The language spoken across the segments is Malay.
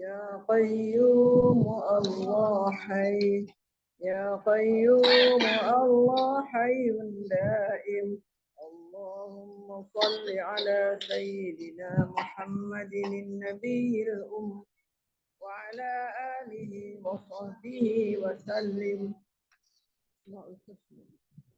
يا قيوم الله حي يا قيوم الله حي دائم اللهم صل على سيدنا محمد النبي الأمي وعلى آله وصحبه وسلم.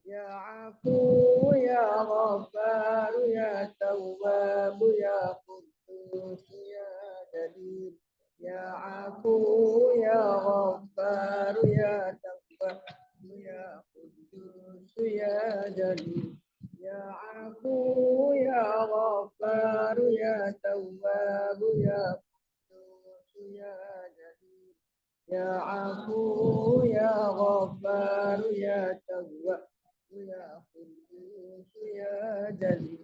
يا عفو يا غفار يا تواب يا قدوس يا جليل يا عفو يا غفار يا تواب يا قدوس يا جليل يا عفو يا غفار يا تواب يا قدوس يا جليل يا عفو يا غفار يا تواب ya Qudus ya Jalil.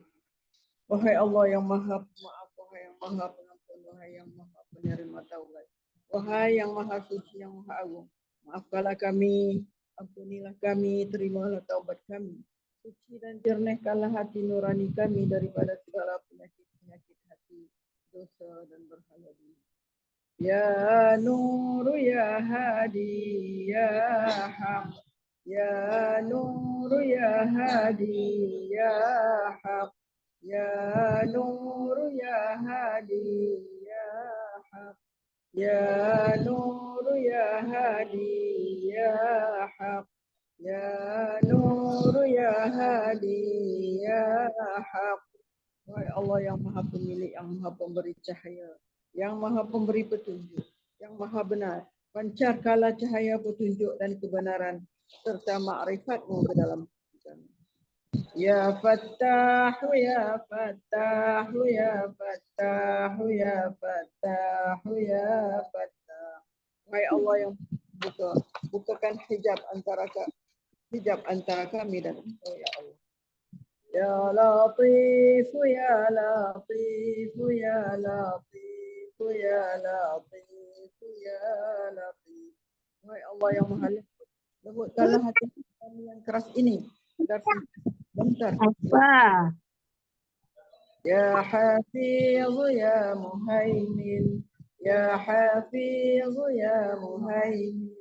Wahai Allah yang maha pemaaf, wahai yang maha pengampun, wahai yang maha penerima taubat, wahai yang maha suci, yang maha agung, maafkanlah kami, ampunilah kami, terimalah taubat kami, suci dan jernihkanlah hati nurani kami daripada segala penyakit-penyakit hati, dosa dan berhala diri. Ya Nur ya Hadi ya Haq Ya Nur ya Hadi ya Haq Ya Nur ya Hadi ya Haq Ya Nur ya Hadi ya Haq Ya Nur ya Hadi ya Haq. Wahai Allah yang maha pemilik, yang maha pemberi cahaya, yang maha pemberi petunjuk, yang maha benar, pancarkanlah cahaya petunjuk dan kebenaran serta ma'rifatmu ke dalam kami. Ya Fattahu ya Fattahu ya Fattahu ya Fattahu ya Fattahu. Wahai Allah yang bukakan hijab antara kami dan Engkau ya Allah. Ya Latif ya Latif ya Latif ya Latif ya Latif. Wahai Allah yang maha lembutkanlah hati kami yang keras ini agar bentar. Apa? Ya Hafiz ya Muhaimin Ya Hafiz ya Muhaimin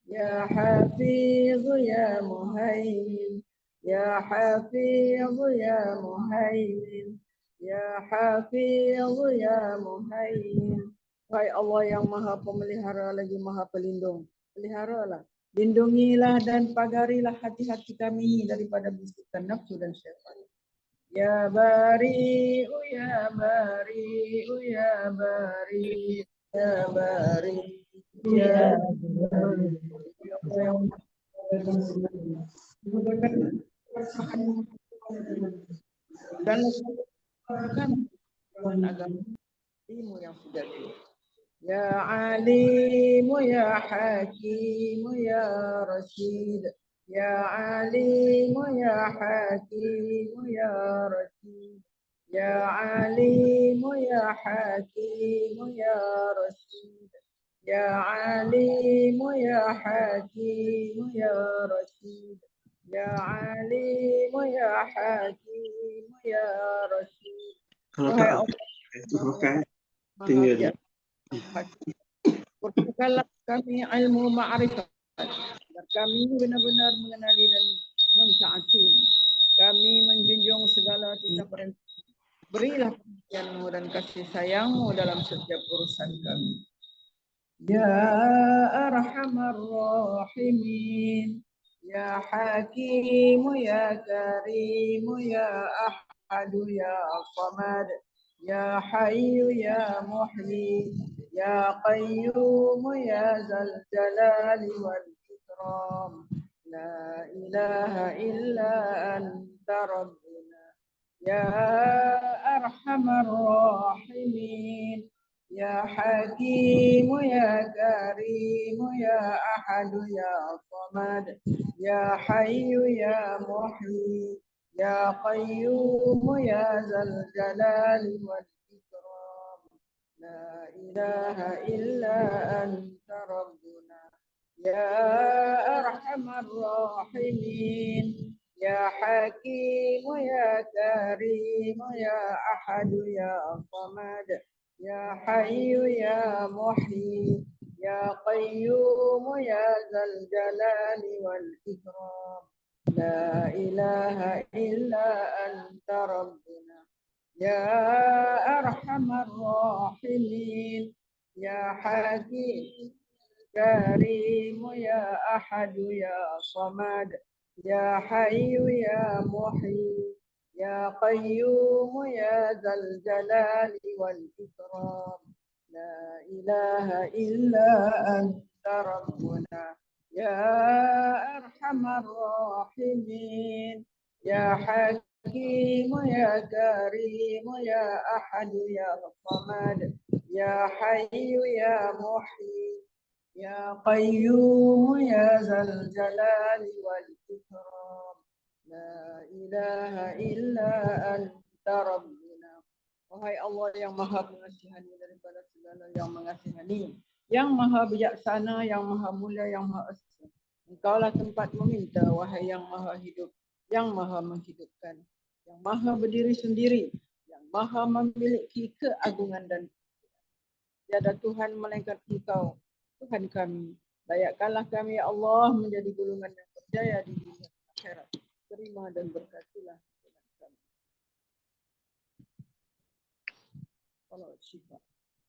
Ya Hafiz ya Muhaimin Ya Hafiz ya Muhaimin Ya Hafiz ya Muhaimin. Wahai Allah yang maha pemelihara lagi maha pelindung, peliharalah, lindungilah dan pagarilah hati-hati kami daripada bisikan nafsu dan syaitan. Ya Bari'u ya Bari'u ya Bari'u ya Bari'u ya dan agama yang sejati. Ya Alimu ya Hakimu ya Rashid Ya Alimu ya Hakimu ya Rashid Ya Alimu ya Hakimu ya Rashid Ya Alimu ya Hakimu ya Rashid Ya Alimu ya Hakimu ya Rashid. Wahai Allah, Kurniakanlah kami ilmu ma'rifat agar kami benar-benar mengenali dan mentaati. Kami menjunjung segala titah perintah. Berilah perhatianmu dan kasih sayangmu dalam setiap urusan kami. Ya Arhamar Rahimin, Ya Hakimu, Ya Karimu, Ya Ahadu, Ya Samad, Ya Hayyu, Ya Muhyi, Ya Qayyum, Ya Zal Jalali wal Ikram. La ilaha illa anta Rabbuna. Ya Arhamar Rahimin, Ya Hakim, Ya Karim, Ya Ahad, Ya Samad, Ya Hayyu, Ya Muhyi, Ya Qayyum, Ya Zal Jalali wal Ikram. La ilaha illa anta Rabbuna. Ya Arhamar Rahimin, Ya Hakim, Ya Karim, Ya Ahad, Ya Samad, يا حي يا محيي يا قيوم يا ذا الجلال والإكرام لا إله إلا أنت ربنا يا أرحم الراحمين يا حكيم كريم يا أحد يا صمد يا حي يا محيي يا قيوم يا ذا الجلال والإكرام لا إله إلا أنت ربنا يا أرحم الراحمين يا حكيم يا كريم يا أحد يا صمد يا حي يا محيي يا قيوم يا ذا الجلال والإكرام لا إله إلا أنت ربنا. Wahai Allah yang maha mengasihani daripada segala yang mengasihani, yang maha bijaksana, yang maha mulia, yang maha esa. Engkaulah tempat meminta, wahai yang maha hidup, yang maha menghidupkan, yang maha berdiri sendiri, yang maha memiliki keagungan dan tiada Tuhan melainkan Engkau, Tuhan kami. Layakkanlah kami, ya Allah, menjadi golongan yang berjaya di dunia akhirat. Terima dan berkatilah Tuhan kami. Salawat syifa.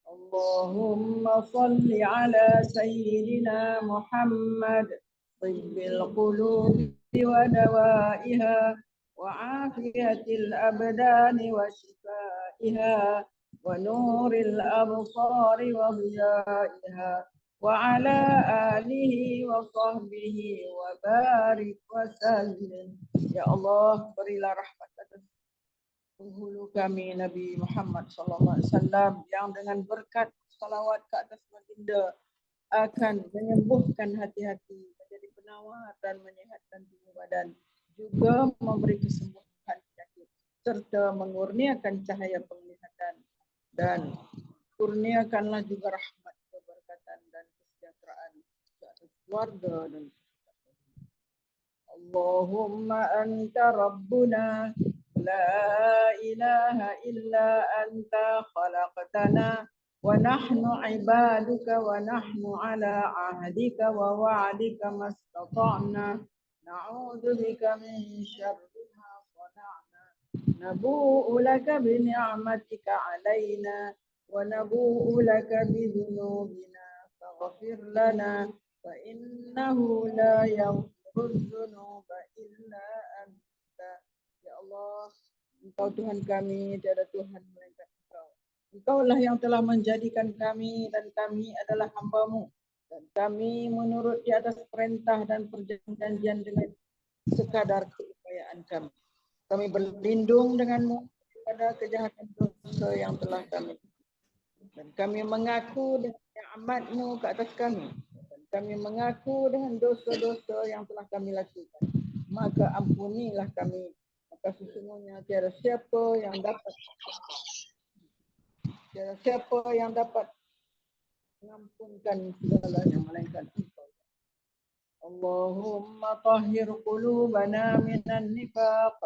Allahumma salli ala Sayyidina Muhammad tibbil qulubi wa dawaiha wa afiyatil abdani wa shifaiha wa nuril absari wa dhiyaiha wa ala alihi wa sahbihi wa barik wa sallim. Ya Allah, berilah rahmat atas penghulu kami Nabi Muhammad sallallahu alaihi wasallam yang dengan berkat salawat ke atas baginda akan menyembuhkan hati-hati, menjadi penawar dan menyehatkan tubuh badan, juga memberi kesembuhan penyakit serta mengurniakan cahaya penglihatan, dan kurniakanlah juga rahmat, keberkatan dan kesejahteraan ke atas keluarga dan Allahumma anta rabbuna لا إله إلا أنت خلقتنا ونحن عبادك ونحن على عهدك ووعدك ما استطعنا نعوذ بك من شر ما صنعنا نبوء لك بنعمتك علينا ونبوء لك بذنوبنا فاغفر لنا فإنه لا يغفر الذنوب إلا أنت. Ya Allah, Engkau Tuhan kami, tiada Tuhan melainkan Engkau. Engkaulah yang telah menjadikan kami dan kami adalah hamba-Mu. Dan kami menurut di atas perintah dan perjanjian dengan sekadar keupayaan kami. Kami berlindung dengan-Mu pada kejahatan dosa yang telah kami. Dan kami mengaku dengan ni'mat-Mu ke atas kami. Dan kami mengaku dengan dosa-dosa yang telah kami lakukan. Maka ampunilah kami. Sesungguhnya tiada siapa yang dapat mengampunkan segalanya melainkan Engkau. Allahumma tahhir qulubana minan nifaq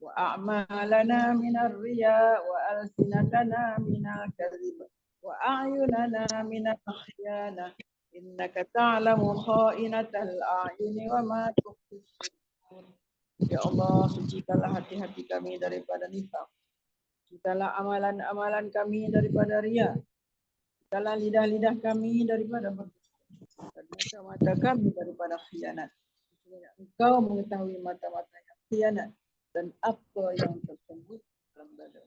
wa a'malana minar riya wa alsinatana minal kadhib wa a'yunana minal khiyana innaka ta'lamu kha'inatal a'yuni wa ma tukhfi sudur. Ya Allah, sucikanlah hati-hati kami daripada nifaq. Sucikanlah amalan-amalan kami daripada riya. Sucikanlah lidah-lidah kami daripada berdusta. Dan mata-mata kami daripada khianat. Sesungguhnya Engkau mengetahui mata-mata yang khianat dan apa yang tersembunyi dalam dada.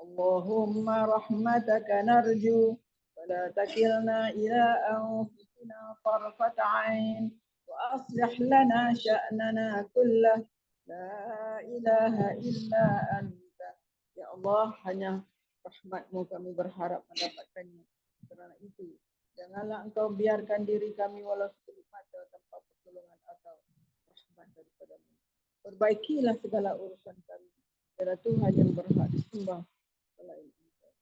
Allahumma rahmataka narju wa la takilna ila anfusina tarfata 'ain. وأصلح لنا شأننا كله لا إله إلا أنت. Ya Allah, hanya rahmat-Mu kami berharap mendapatkannya. Kerana itu, janganlah Engkau biarkan diri kami walau sekelip mata tanpa pertolongan atau rahmat daripada-Mu. Perbaikilah segala urusan kami. Tiada Tuhan yang berhak disembah selain Engkau.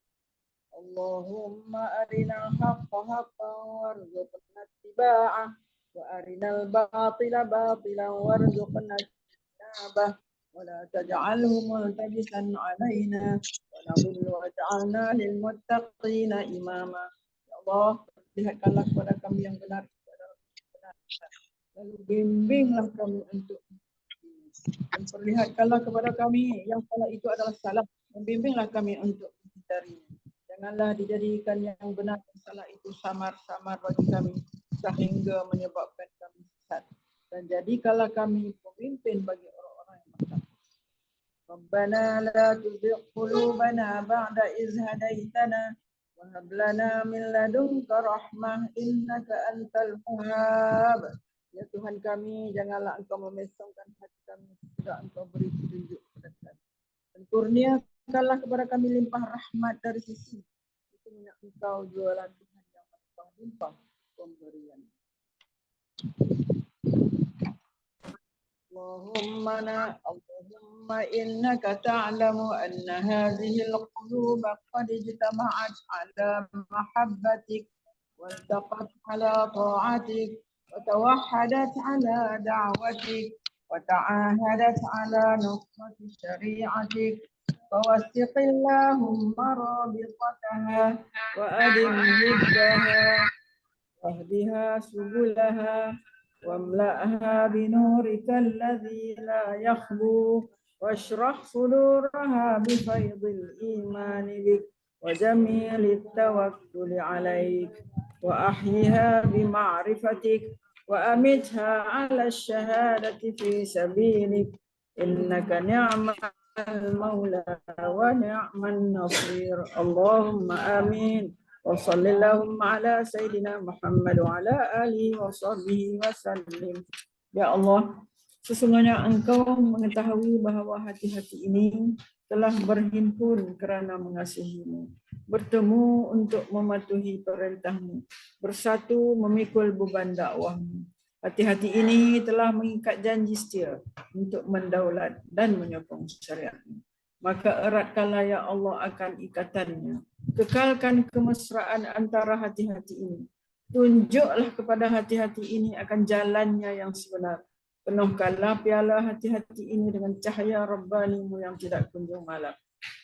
Allahumma arinal haqqa haqqan warzuqna ittiba'ah wa arinal batila batilan warzuqna ijtinabah. ولا تجعله ملتبسا علينا ونضل واجعلنا للمتقين إماما. Ya Allah, perlihatkanlah kepada kami yang benar, lalu bimbinglah kami untuk dan perlihatkanlah kepada kami yang salah itu adalah salah, dan bimbinglah kami untuk menghindarinya. Janganlah dijadikan yang benar dan salah itu samar-samar bagi kami sehingga menyebabkan kami sesat. Dan jadikanlah kami pemimpin bagi orang-orang yang bertakwa. Rabbana la tuzigh qulubana ba'da idh hadaitana wa hab lana min ladunka rahmah innaka antal wahhab. Ya Tuhan kami, janganlah Engkau memesongkan hati kami sesudah Engkau beri petunjuk kepada kami. Dan kurniakanlah kepada kami limpah rahmat dari sisi. Sesungguhnya Engkau jualan Tuhan yang melimpah pemberian. اللهم إنك تعلم أن هذه القلوب قد اجتمعت على محبتك والتقت على طاعتك وتوحدت على دعوتك وتعاهدت على نصرة شريعتك فوثق اللهم رابطتها وأدم ودها واهدها سبلها واملأها بنورك الذي لا يخبو واشرح صدورها بفيض الإيمان بك وجميل التوكل عليك وأحيها بمعرفتك وأمتها على الشهادة في سبيلك إنك نعم المولى ونعم النصير اللهم آمين وصل اللهم على سيدنا Muhammad wa ala alihi wa sahbihi wasallim. Ya Allah, sesungguhnya Engkau mengetahui bahawa hati-hati ini telah berhimpun kerana mengasihi-Mu, bertemu untuk mematuhi perintah-Mu, bersatu memikul beban dakwah-Mu. Hati-hati ini telah mengikat janji setia untuk mendaulat dan menyokong syariat-Mu. Maka eratkanlah ya Allah akan ikatannya. Kekalkan kemesraan antara hati-hati ini. Tunjuklah kepada hati-hati ini akan jalannya yang sebenar. Penuhkanlah piala hati-hati ini dengan cahaya Rabbani-Mu yang tidak kunjung malam.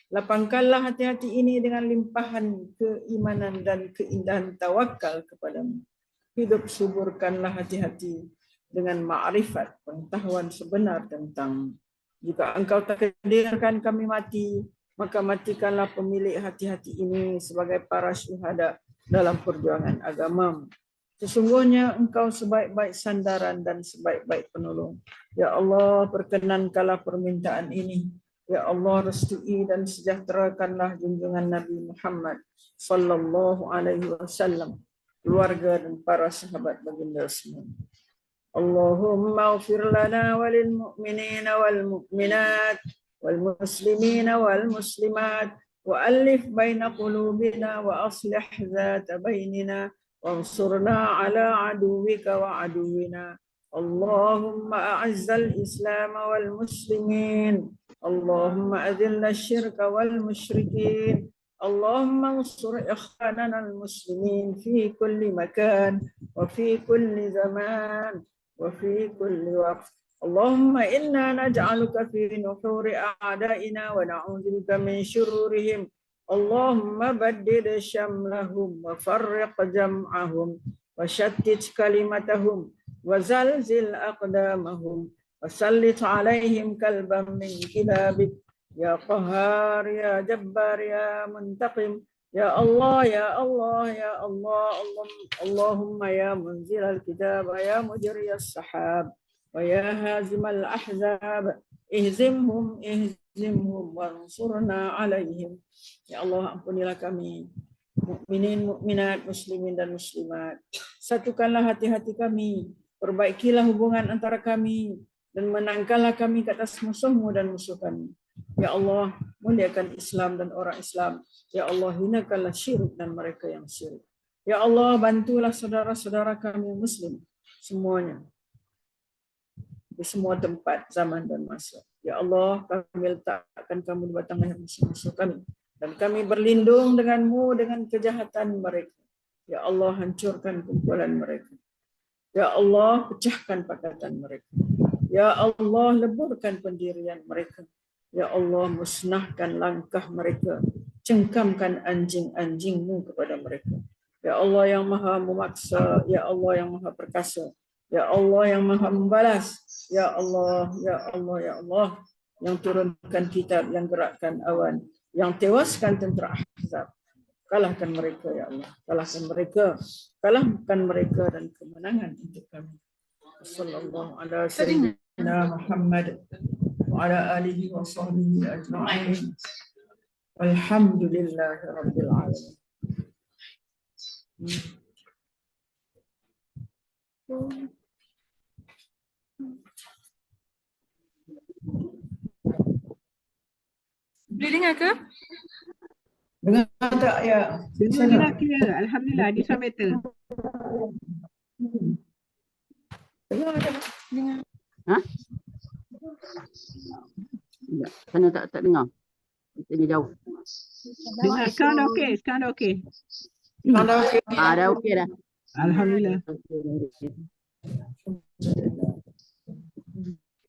Lapangkanlah hati-hati ini dengan limpahan keimanan dan keindahan tawakal kepadamu. Hidup suburkanlah hati-hati dengan ma'rifat, pengetahuan sebenar tentang. Jika Engkau takdirkan kami mati, maka matikanlah pemilik hati-hati ini sebagai para syuhada dalam perjuangan agama. Sesungguhnya Engkau sebaik-baik sandaran dan sebaik-baik penolong. Ya Allah, perkenankanlah permintaan ini. Ya Allah, restui dan sejahterakanlah junjungan Nabi Muhammad sallallahu alaihi wasallam, keluarga dan para sahabat baginda semua. Allahumma ighfir lana walil mu'minina wal mu'minat wal muslimina wal muslimat wa alif baina qulubina wa aslih dhata bainina wansurna ala aduwika wa aduwina. Allahumma a'azzal islam wal muslimin. Allahumma adhilla syirka wal musyrikin. Allahumma ansur ikhwanana al muslimin fi kulli makan wa fi kulli zaman وفي كل وقت. اللهم إنا نجعلك في نحور أعدائنا ونعوذ بك من شرورهم. اللهم بدد شملهم وفرق جمعهم وشتت كلمتهم وزلزل أقدامهم وسلط عليهم كلبا من كلابك يا قهار يا جبار يا منتقم. Ya Allah, ya Allah, ya Allah, Allahumma ya munzil al-kitab, ya mujri as-sahab, wa ya hazim al-ahzab, ihzimhum, wansurna alaihim. Ya Allah, ampunilah kami, mukminin, mukminat, muslimin dan muslimat. Satukanlah hati-hati kami, perbaikilah hubungan antara kami, dan menangkanlah kami ke atas musuhmu dan musuh kami. Ya Allah, muliakan Islam dan orang Islam. Ya Allah, hinakanlah syirik dan mereka yang syirik. Ya Allah, bantulah saudara-saudara kami Muslim semuanya di semua tempat, zaman dan masa. Ya Allah, kami letakkan kamu di batang leher musuh-musuh kami, dan kami berlindung denganmu dengan kejahatan mereka. Ya Allah, hancurkan kumpulan mereka. Ya Allah, pecahkan pakatan mereka. Ya Allah, leburkan pendirian mereka. Ya Allah, musnahkan langkah mereka. Cengkamkan anjing-anjingmu kepada mereka. Ya Allah yang maha memaksa. Ya Allah yang maha perkasa. Ya Allah yang maha membalas. Ya Allah, ya Allah, ya Allah. Yang turunkan kitab, yang gerakkan awan. Yang tewaskan tentera Ahzab. Kalahkan mereka, ya Allah. Kalahkan mereka. Kalahkan mereka dan kemenangan untuk kami. Sallallahu ala sayyidina Muhammad wa ala alihi wa sahbihi ajma'in. Alhamdulillahi rabbil alamin. Boleh dengar ke? Dengar tak ya? Dengar clear. Alhamdulillah, this one better. Dengar tak? Dengar. Ha? Tak, sana tak dengar. Dia jauh. Dengar, sekarang dah okey, sekarang dah okey. Anda okey? Dah okey dah. Alhamdulillah.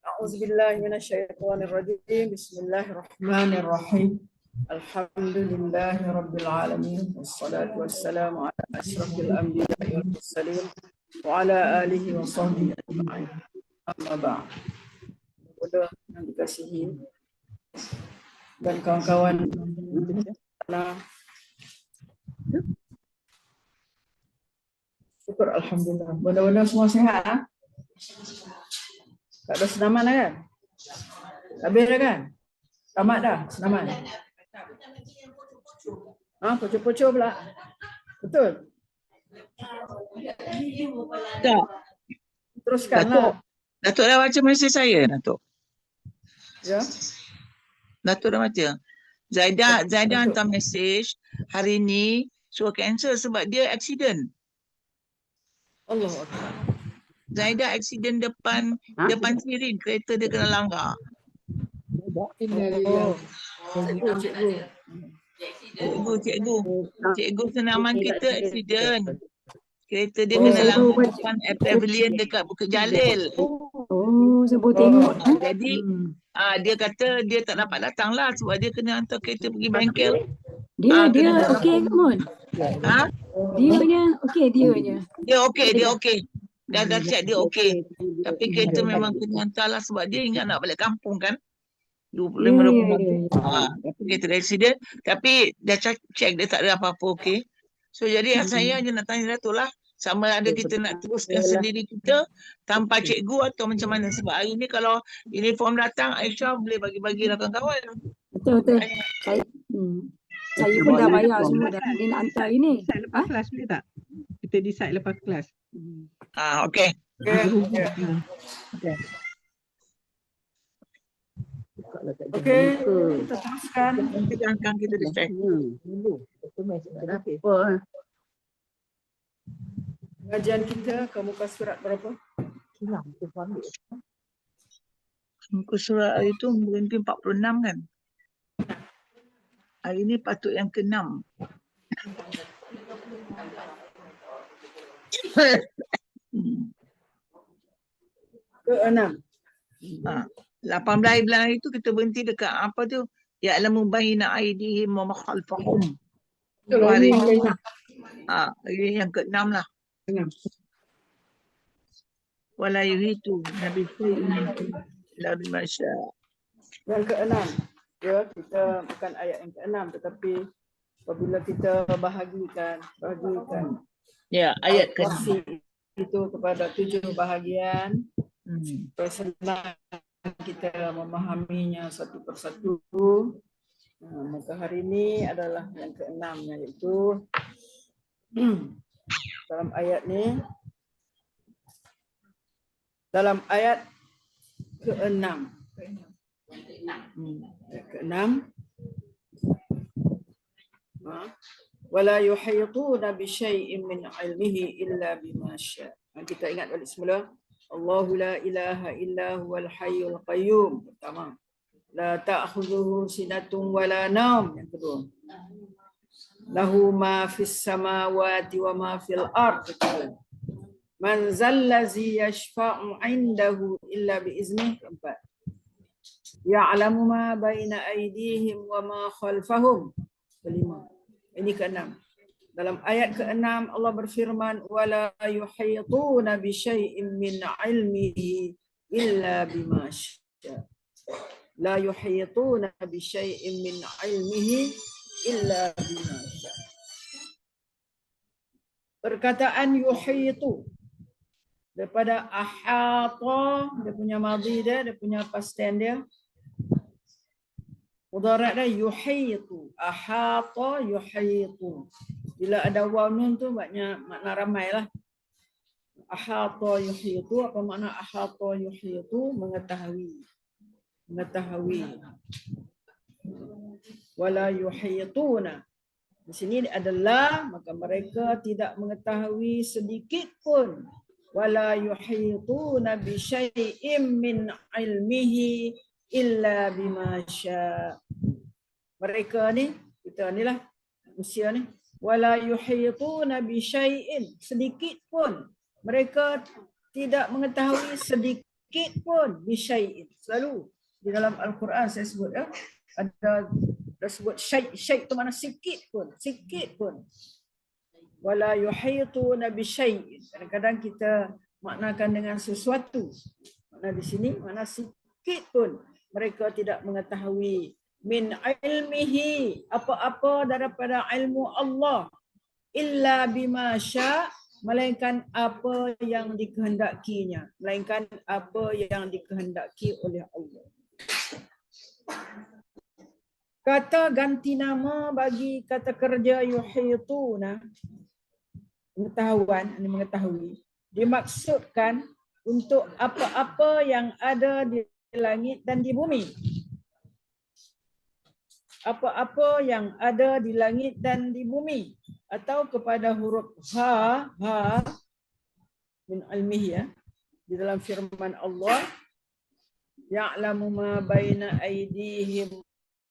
A'udzubillahi minasyaitonir rajim. Bismillahirrahmanirrahim. Alhamdulillahi rabbil alamin. Wassalatu wassalamu ala asyrafil anbiya'i wal mursalin wa ala alihi wa sahbihi ajma'in. Amma ba'd. Kepada yang dikasihi dan kawan-kawan, syukur alhamdulillah. Benda-benda semua sihat ah. Tak ada senaman dah kan? Habis dah kan? Tamat dah senaman. Pocok-pocok pula. Betul? Tak. Teruskanlah. Datuk dah baca mesej saya, Datuk. Ya. Datuk dah baca. Zaidah Datuk. hantar mesej hari ni suruh cancel sebab dia accident. Allah Akbar. Zaidah accident depan sirin, kereta dia kena langgar. Oh. Cikgu senaman kita accident. Kereta dia kena langgar depan pavilion dekat Bukit Jalil. Oh, saya baru tengok. Jadi dia kata dia tak dapat datang lah sebab dia kena hantar kereta pergi bengkel. Dia kena- okey ke Mun? Ha? Dia okey. Dia okey. Dah check dia okey. Tapi kereta memang kena hantar lah sebab dia ingat nak balik kampung kan. 25-20 tapi kereta dia accident. Tapi dah check dia tak ada apa-apa okey. So jadi saya hanya nak tanya Datuk lah. Sama ada kita nak teruskan sendiri kita tanpa cikgu atau macam mana. Sebab hari ni kalau uniform datang, Aisyah boleh bagi-bagi lah kawan-kawan. Betul. Saya pun dah bayar semua dah. Dia nak hantar ini. Decide lepas kelas boleh tak? Kita decide lepas kelas. Okey. Okey, kita teruskan. Kita decide. Pengajian kita ke muka surat berapa? Muka surat hari tu berhenti 46 kan? Hari ni patut yang ke-6. Ke-6. 18 bulan hari tu kita berhenti dekat apa tu? Ya'lamu baina aydihim wa ma khalfahum. Hari ni yang ke-6 lah. Wala yuhitu nabi illa bima syaa. Yang ke-6. Ya, kita bukan ayat yang ke-6 tetapi apabila kita bahagikan Ya, ayat porsi itu kepada 7 bahagian, senang kita memahaminya satu persatu. Maka hari ini adalah yang ke-6, iaitu dalam ayat ni, dalam ayat ke-6. Ke-6. Wala yuhituna bi syai'in min 'ilmihi illa bima syaa. Kita ingat balik semula. Allahu la ilaha illa huwal hayyul qayyum. Pertama. La ta'khudhuhu sinatun wala naum. Yang kedua. Lahu ma fis samawati wa ma fil ard. Man zallazi yashfa'u 'indahu illa biiznih. Keempat. Ya'lamu ma baina aydihim wa ma khalfahum. Kelima. Ini keenam. Dalam ayat keenam Allah berfirman wala yuhituna bi syai'in min 'ilmihi illa bima syaa. La yuhituna bi syai'in min 'ilmihi illa bima syaa. Perkataan yuhitu daripada ahata, dia punya madhi dia punya past tense dia. Mudhari' dia yuhitu, ahata yuhitu. Bila ada waw nun tu makna ramai lah. Ahata yuhitu, apa makna ahata yuhitu? Mengetahui. Mengetahui. Wala yuhituna. Di sini adalah maka mereka tidak mengetahui sedikit pun. Wala yuhituna bi syai'in min ilmihi illa bima syaa. Mereka ni, kita ni lah manusia ni. Wala yuhituna bi syai'in, sedikit pun mereka tidak mengetahui sedikit pun bi syai'in. Selalu di dalam Al-Quran saya sebut ya, ada sebut syai' tu mana sikit pun, sikit pun. Wala yuhituna bi syai'in. Kadang-kadang kita maknakan dengan sesuatu. Makna di sini makna sikit pun mereka tidak mengetahui min ilmihi, apa-apa daripada ilmu Allah, illa bima syaa, melainkan apa yang dikehendakinya, melainkan apa yang dikehendaki oleh Allah. Kata ganti nama bagi kata kerja yuhituna, pengetahuan, ini mengetahui, dimaksudkan untuk apa-apa yang ada di langit dan di bumi. Apa-apa yang ada di langit dan di bumi, atau kepada huruf ha min ilmihi ya, di dalam firman Allah ya'lamu ma baina aydihim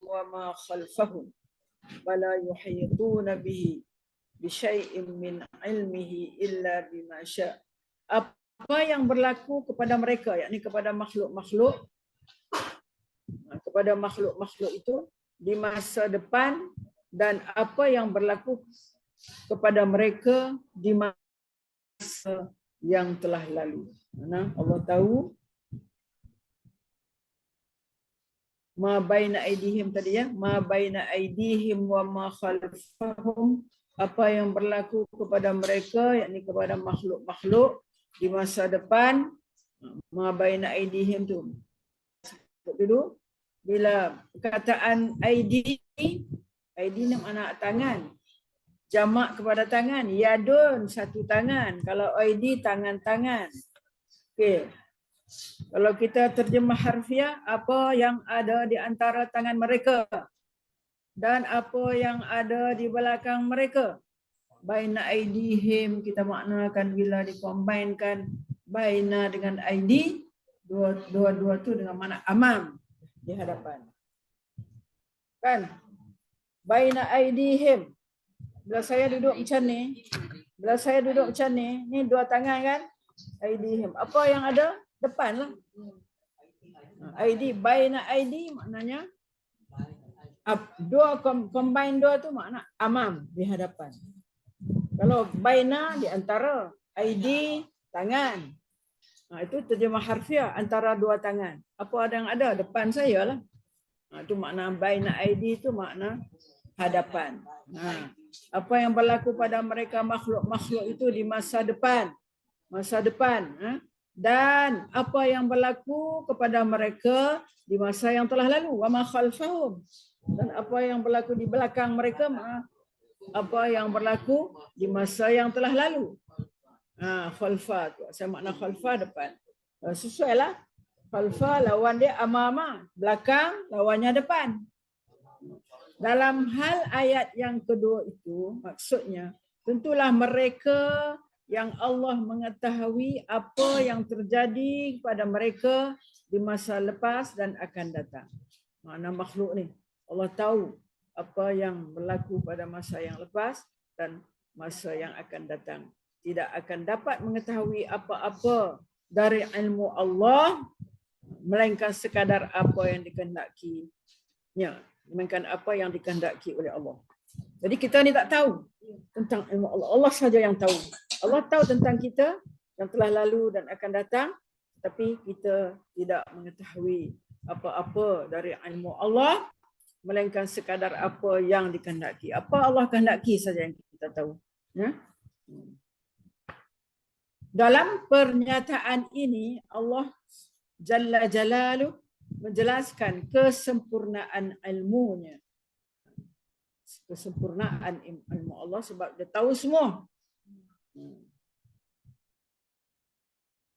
wa ma khalfahum wa la yuhituna bihi bi syai'in min ilmihi illa bima syaa. Apa yang berlaku kepada mereka, yakni kepada makhluk-makhluk, kepada makhluk-makhluk itu di masa depan, dan apa yang berlaku kepada mereka di masa yang telah lalu. Mana Allah tahu ma baina aydihim tadi ya, ma baina aydihim wa ma khalfahum, apa yang berlaku kepada mereka, yakni kepada makhluk-makhluk di masa depan. Ma baina aydihim tu dulu. Bila perkataan ID ni makna tangan. Jamak kepada tangan. Yadun, satu tangan. Kalau ID, tangan-tangan. Okey. Kalau kita terjemah harfiah, apa yang ada di antara tangan mereka dan apa yang ada di belakang mereka. Baina aidihim kita maknakan bila dikombainkan baina dengan ID, dua-dua tu dengan makna amam, di hadapan. Kan? Baina aidihim. Bila saya duduk macam ni, ni dua tangan kan? Aidihim. Apa yang ada? Depan lah. ID, baina ID maknanya dua, combine dua tu makna amam, di hadapan. Kalau baina di antara, ID tangan. Itu terjemah harfiah, antara dua tangan. Apa ada yang ada? Depan saya lah. Itu makna baina ID itu makna hadapan. Apa yang berlaku pada mereka makhluk-makhluk itu di masa depan. Masa depan. Dan apa yang berlaku kepada mereka di masa yang telah lalu. Wa ma khalfahum. Dan apa yang berlaku di belakang mereka, apa yang berlaku di masa yang telah lalu. Khalfa tu. Saya makna khalfa depan. Sesuai lah. Khalfa lawan dia amama. Belakang lawannya depan. Dalam hal ayat yang kedua itu, maksudnya tentulah mereka yang Allah mengetahui apa yang terjadi pada mereka di masa lepas dan akan datang. Makna makhluk ni. Allah tahu apa yang berlaku pada masa yang lepas dan masa yang akan datang. tidak akan dapat mengetahui apa-apa dari ilmu Allah melainkan sekadar apa yang dikehendakinya, melainkan apa yang dikehendaki oleh Allah. Jadi kita ni tak tahu tentang ilmu Allah. Allah saja yang tahu. Allah tahu tentang kita yang telah lalu dan akan datang, tapi kita tidak mengetahui apa-apa dari ilmu Allah melainkan sekadar apa yang dikehendaki. Apa Allah kehendaki saja yang kita tahu. Ya? Dalam pernyataan ini Allah Jalla Jalaluh menjelaskan kesempurnaan ilmunya. Kesempurnaan ilmu Allah sebab dia tahu semua.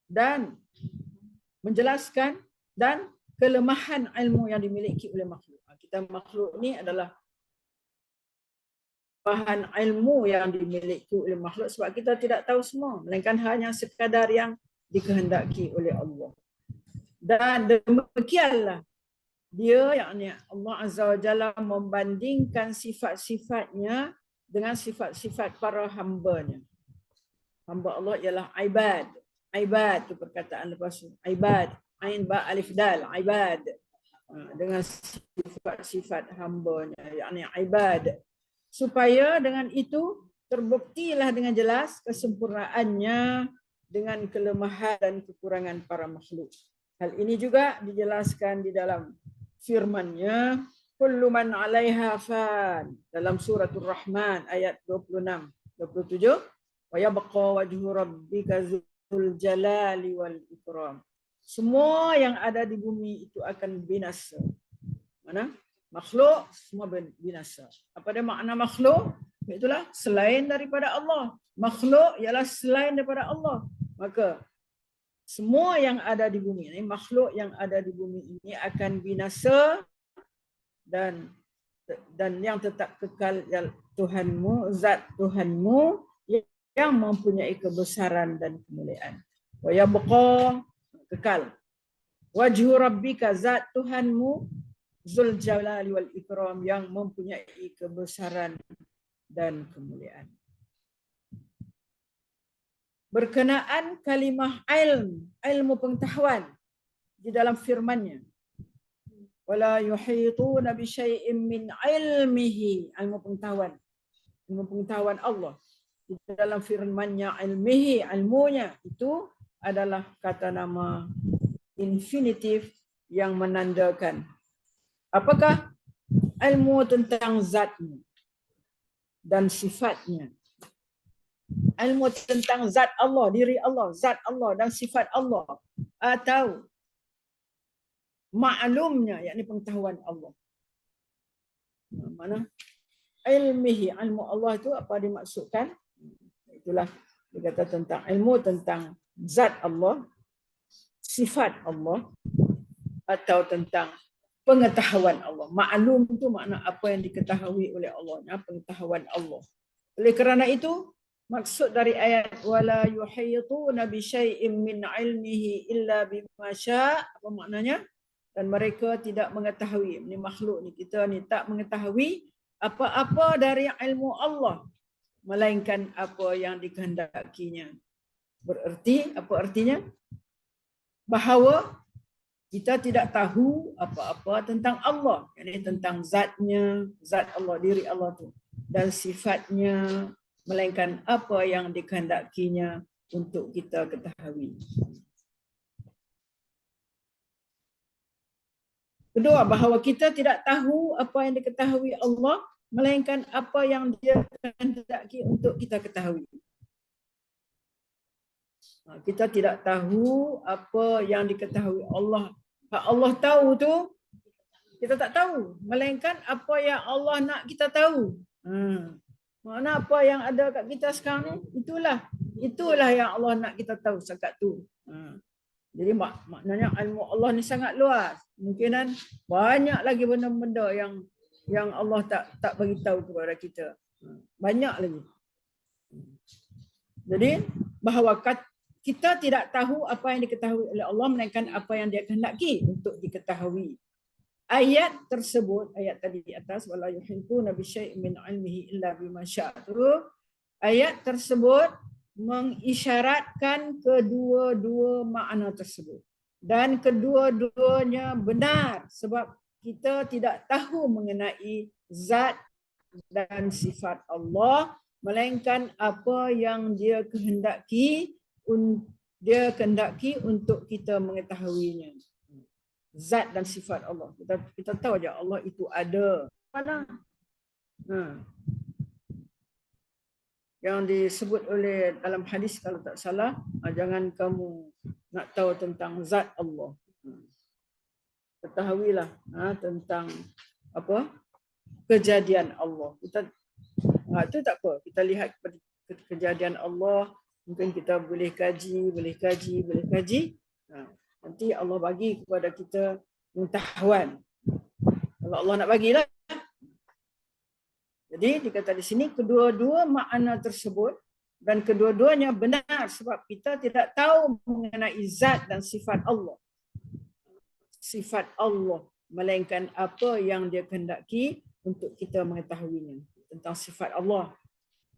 Dan menjelaskan dan kelemahan ilmu yang dimiliki oleh makhluk. Kita makhluk ni adalah bahan ilmu yang dimiliki oleh makhluk sebab kita tidak tahu semua, melainkan hanya sekadar yang dikehendaki oleh Allah. Dan demikianlah dia, yakni Allah Azza wa Jalla, membandingkan sifat-sifatnya dengan sifat-sifat para hamba-Nya. Hamba Allah ialah ibad. Ibad tu perkataan lepas tu. Ibad. Ain ba alif dal. Ibad. Dengan sifat-sifat hamba-Nya, yakni ibad. Supaya dengan itu terbuktilah dengan jelas kesempurnaannya dengan kelemahan dan kekurangan para makhluk. Hal ini juga dijelaskan di dalam firman-Nya, kullu man 'alaiha fan, dalam suratul Rahman ayat 26, 27, wa yabqa wajhu rabbika dzul jalali wal ikram. Semua yang ada di bumi itu akan binasa. Mana? Makhluk semua binasa. Apa dia makna makhluk? Itulah selain daripada Allah. Makhluk ialah selain daripada Allah. Maka semua yang ada di bumi ini, makhluk yang ada di bumi ini akan binasa dan yang tetap kekal ialah Tuhanmu, zat Tuhanmu yang mempunyai kebesaran dan kemuliaan. Wa yabqa, kekal. Wajhu rabbika, zat Tuhanmu, Zul Jalali wal Ikram, yang mempunyai kebesaran dan kemuliaan. Berkenaan kalimah ilmu pengetahuan di dalam firman-Nya, wala yuhituna bi syai'in min ilmihi, ilmu pengetahuan Allah. Di dalam firman-Nya ilmihi, ilmunya itu adalah kata nama infinitif yang menandakan apakah ilmu tentang zatnya dan sifatnya. Ilmu tentang zat Allah, diri Allah, zat Allah dan sifat Allah, atau maklumnya, yakni pengetahuan Allah. Mana? Ilmihi, ilmu Allah itu apa dimaksudkan? Itulah dia kata tentang ilmu tentang zat Allah, sifat Allah, atau tentang pengetahuan Allah. Maklum itu makna apa yang diketahui oleh Allah, pengetahuan Allah. Oleh kerana itu, maksud dari ayat wala yuhituna bi syai'in min ilmihi illa bima syaa, apa maknanya? Dan mereka tidak mengetahui, ini makhluk ni, kita ni tak mengetahui apa-apa dari ilmu Allah melainkan apa yang dikehendakinya. Bererti, apa artinya? Bahawa kita tidak tahu apa-apa tentang Allah, yakni tentang zatnya, zat Allah, diri Allah tu, dan sifatnya, melainkan apa yang dikehendakinya untuk kita ketahui. Kedua, bahawa kita tidak tahu apa yang diketahui Allah, melainkan apa yang Dia kehendaki untuk kita ketahui. Kita tidak tahu apa yang diketahui Allah. Hak Allah tahu tu, kita tak tahu, melainkan apa yang Allah nak kita tahu. Makna apa yang ada kat kita sekarang ni, itulah yang Allah nak kita tahu setakat tu. Jadi maknanya ilmu Allah ni sangat luas. Mungkinan banyak lagi benda-benda yang Allah tak bagi tahu kepada kita. Banyak lagi. Jadi bahawa kita tidak tahu apa yang diketahui oleh Allah melainkan apa yang Dia kehendaki untuk diketahui. Ayat tersebut, ayat tadi di atas, wala yuhituna bi syai'in min ilmihi illa bima syaa'. Ayat tersebut mengisyaratkan kedua-dua makna tersebut. Dan kedua-duanya benar sebab kita tidak tahu mengenai zat dan sifat Allah, melainkan apa yang dia kehendaki untuk kita mengetahuinya. Zat dan sifat Allah. Kita tahu je Allah itu ada. Yang disebut oleh dalam hadis kalau tak salah, jangan kamu nak tahu tentang zat Allah. Ketahuilah tentang apa? Kejadian Allah. Kita itu tak apa. Kita lihat kejadian Allah, mungkin kita boleh kaji. Nanti Allah bagi kepada kita pengetahuan. Kalau Allah nak bagilah. Jadi dikata di sini kedua-dua makna tersebut dan kedua-duanya benar sebab kita tidak tahu mengenai zat dan sifat Allah. Sifat Allah melainkan apa yang dia kehendaki untuk kita mengetahuinya tentang sifat Allah.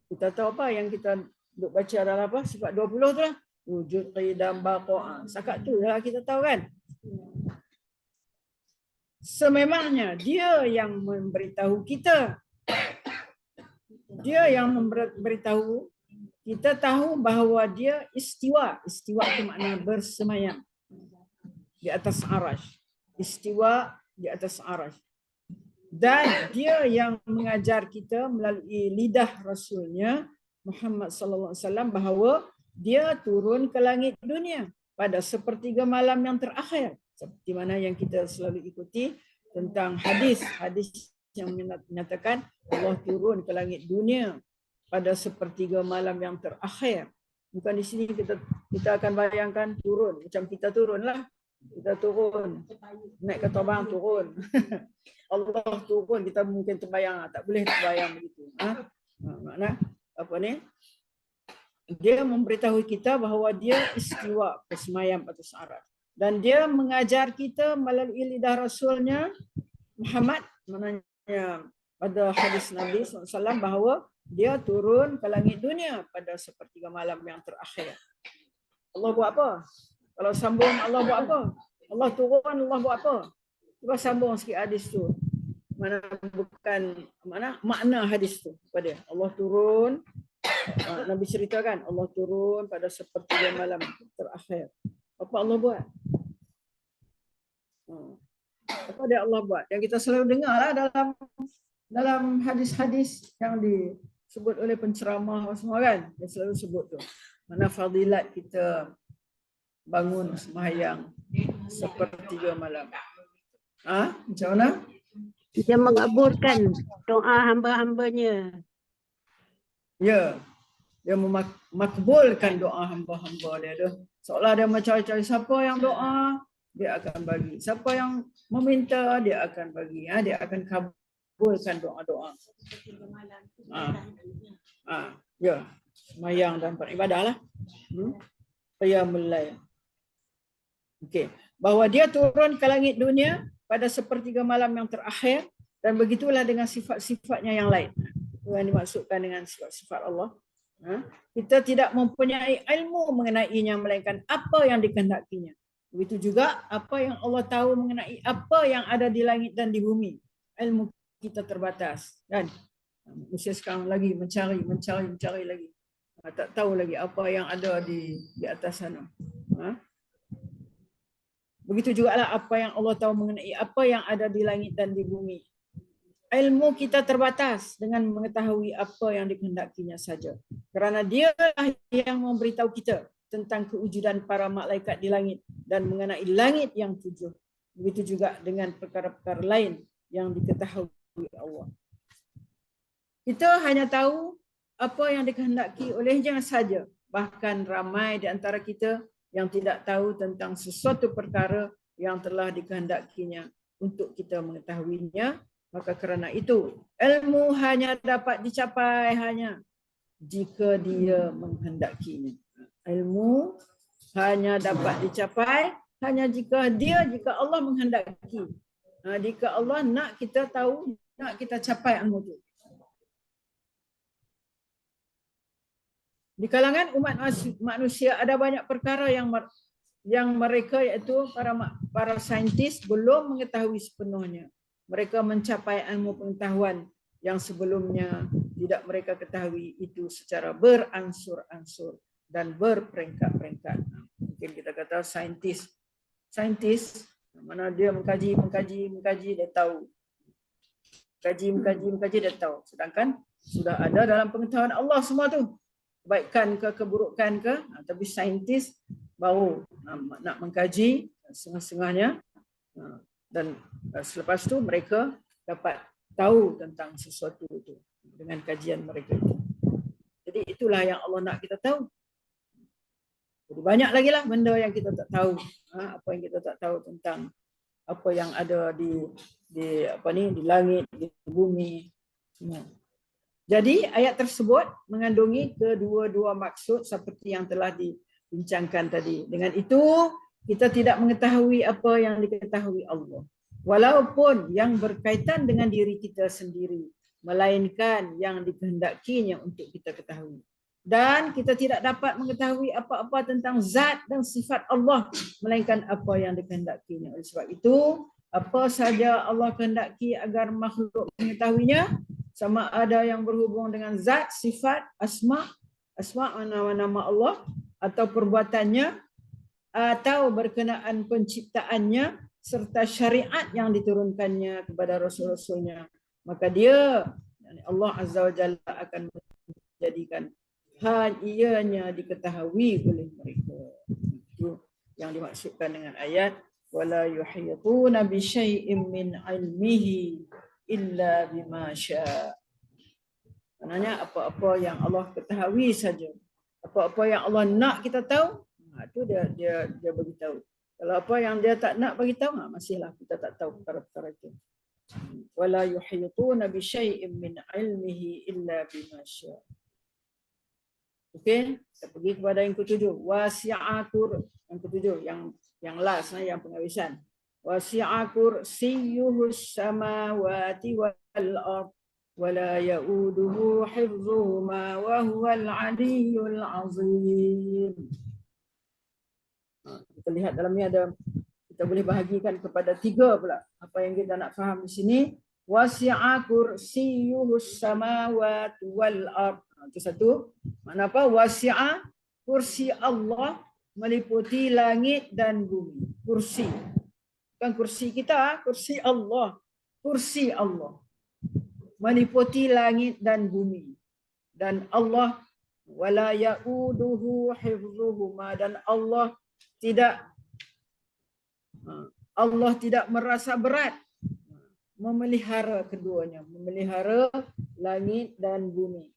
Kita tahu apa yang kita duk baca dalam apa? Sifat 20 tu lah. Wujud, qidam, baqa'. Sakat tu lah kita tahu kan. Sememangnya dia yang memberitahu kita. Dia yang memberitahu kita tahu bahawa dia istiwa. Istiwa itu makna bersemayam di atas arash. Istiwa di atas arash. Dan dia yang mengajar kita melalui lidah Rasulnya Muhammad sallallahu alaihi wasallam bahawa dia turun ke langit dunia pada sepertiga malam yang terakhir. Seperti mana yang kita selalu ikuti tentang hadis yang menyatakan Allah turun ke langit dunia pada sepertiga malam yang terakhir. Bukan di sini kita akan bayangkan turun macam kita turunlah. Kita turun, naik kapal terbang turun. Allah turun, kita mungkin terbayang, tak boleh terbayang begitu. Makna apa ni? Dia memberitahu kita bahawa dia istiwa, bersemayam atas arash. Dan dia mengajar kita melalui lidah Rasulnya Muhammad, maknanya pada hadis Nabi SAW bahawa dia turun ke langit dunia pada sepertiga malam yang terakhir. Allah buat apa? Kalau sambung Allah buat apa? Allah turun, Allah buat apa? Cuba sambung sikit hadis tu. Makna hadis tu pada Allah turun. Nabi ceritakan Allah turun pada sepertiga malam terakhir. Apa Allah buat? Apa dia Allah buat? Yang kita selalu dengar lah dalam hadis-hadis yang disebut oleh penceramah semua kan. Dia selalu sebut tu. Mana fadilat kita bangun sembahyang sepertiga malam. Macam mana? Dia mengabulkan doa hamba-hambanya. Ya. Dia memakbulkan doa hamba-hamba dia tu. Seolah dia mencari-cari siapa yang doa, dia akan bagi. Siapa yang meminta, dia akan bagi. Dia akan kabulkan doa-doa. Ya. Sembahyang dan beribadah lah. Qiyamul lail. Okey, bahawa dia turun ke langit dunia pada sepertiga malam yang terakhir dan begitulah dengan sifat-sifatnya yang lain. Itu yang dimaksudkan dengan sifat-sifat Allah. Kita tidak mempunyai ilmu mengenainya melainkan apa yang dikehendakinya. Begitu juga apa yang Allah tahu mengenai apa yang ada di langit dan di bumi. Ilmu kita terbatas, kan? Mesti sekarang lagi mencari lagi. Tak tahu lagi apa yang ada di atas sana. Begitu juga lah apa yang Allah tahu mengenai apa yang ada di langit dan di bumi. Ilmu kita terbatas dengan mengetahui apa yang dikehendakinya saja. Kerana dialah yang memberitahu kita tentang kewujudan para malaikat di langit dan mengenai langit yang 7. Begitu juga dengan perkara-perkara lain yang diketahui Allah. Kita hanya tahu apa yang dikehendaki olehnya saja. Bahkan ramai di antara kita yang tidak tahu tentang sesuatu perkara yang telah dikehendakinya untuk kita mengetahuinya. Maka kerana itu, ilmu hanya dapat dicapai hanya jika dia menghendakinya. Ilmu hanya dapat dicapai hanya jika Allah menghendaki. Jika Allah nak kita tahu, nak kita capai ilmu itu. Di kalangan umat manusia ada banyak perkara yang mereka iaitu para saintis belum mengetahui sepenuhnya. Mereka mencapai ilmu pengetahuan yang sebelumnya tidak mereka ketahui itu secara beransur-ansur dan berperingkat-peringkat. Mungkin kita kata saintis mana dia mengkaji dia tahu. Mengkaji dia tahu. Sedangkan sudah ada dalam pengetahuan Allah semua tu. Kebaikan ke keburukan ke, tapi saintis baru nak mengkaji setengah-setengahnya, dan selepas tu mereka dapat tahu tentang sesuatu itu dengan kajian mereka itu. Jadi itulah yang Allah nak kita tahu. Jadi banyak lagi lah benda yang kita tak tahu. Apa yang kita tak tahu tentang apa yang ada di langit, di bumi. Jadi ayat tersebut mengandungi kedua-dua maksud seperti yang telah dibincangkan tadi. Dengan itu kita tidak mengetahui apa yang diketahui Allah. Walaupun yang berkaitan dengan diri kita sendiri, melainkan yang dikehendakinya untuk kita ketahui. Dan kita tidak dapat mengetahui apa-apa tentang zat dan sifat Allah, melainkan apa yang dikehendakinya. Oleh sebab itu, apa saja Allah kehendaki agar makhluk mengetahuinya, sama ada yang berhubung dengan zat, sifat, asma nama-nama Allah, atau perbuatannya, atau berkenaan penciptaannya, serta syariat yang diturunkannya kepada Rasul-Rasulnya, maka dia, Allah Azza wa Jalla, akan menjadikan hal ianya diketahui oleh mereka. Itu yang dimaksudkan dengan ayat wala yuhituna bi syai'in min ilmihi illa bima syaa. Maknanya apa-apa yang Allah ketahui saja. Apa-apa yang Allah nak kita tahu, itu dia beritahu. Kalau apa yang dia tak nak bagi tahu, masihlah kita tak tahu perkara-perkara itu. Wala yuhituna bi syai'in min ilmihi illa bima syaa. Okey, kita pergi kepada yang ketujuh. Wasi'akur, yang ketujuh, yang last, yang penghabisan. Wasi'a kursiyyuhus samawati wal ard wala ya'uduhu hifdhuhuma wa huwal 'aliyyul 'azim. Kita lihat dalam ni ada, kita boleh bahagikan kepada tiga pula. Apa yang kita nak faham di sini, wasi'a kursiyyuhus samawati wal ard. Itu satu. Makna apa? Wasi'a, kursi Allah meliputi langit dan bumi. Kursi. Bukan kursi kita, kursi Allah. Kursi Allah meliputi langit dan bumi. Dan Allah wala ya'uduhu hifdhuhuma, dan Allah tidak merasa berat memelihara keduanya, memelihara langit dan bumi.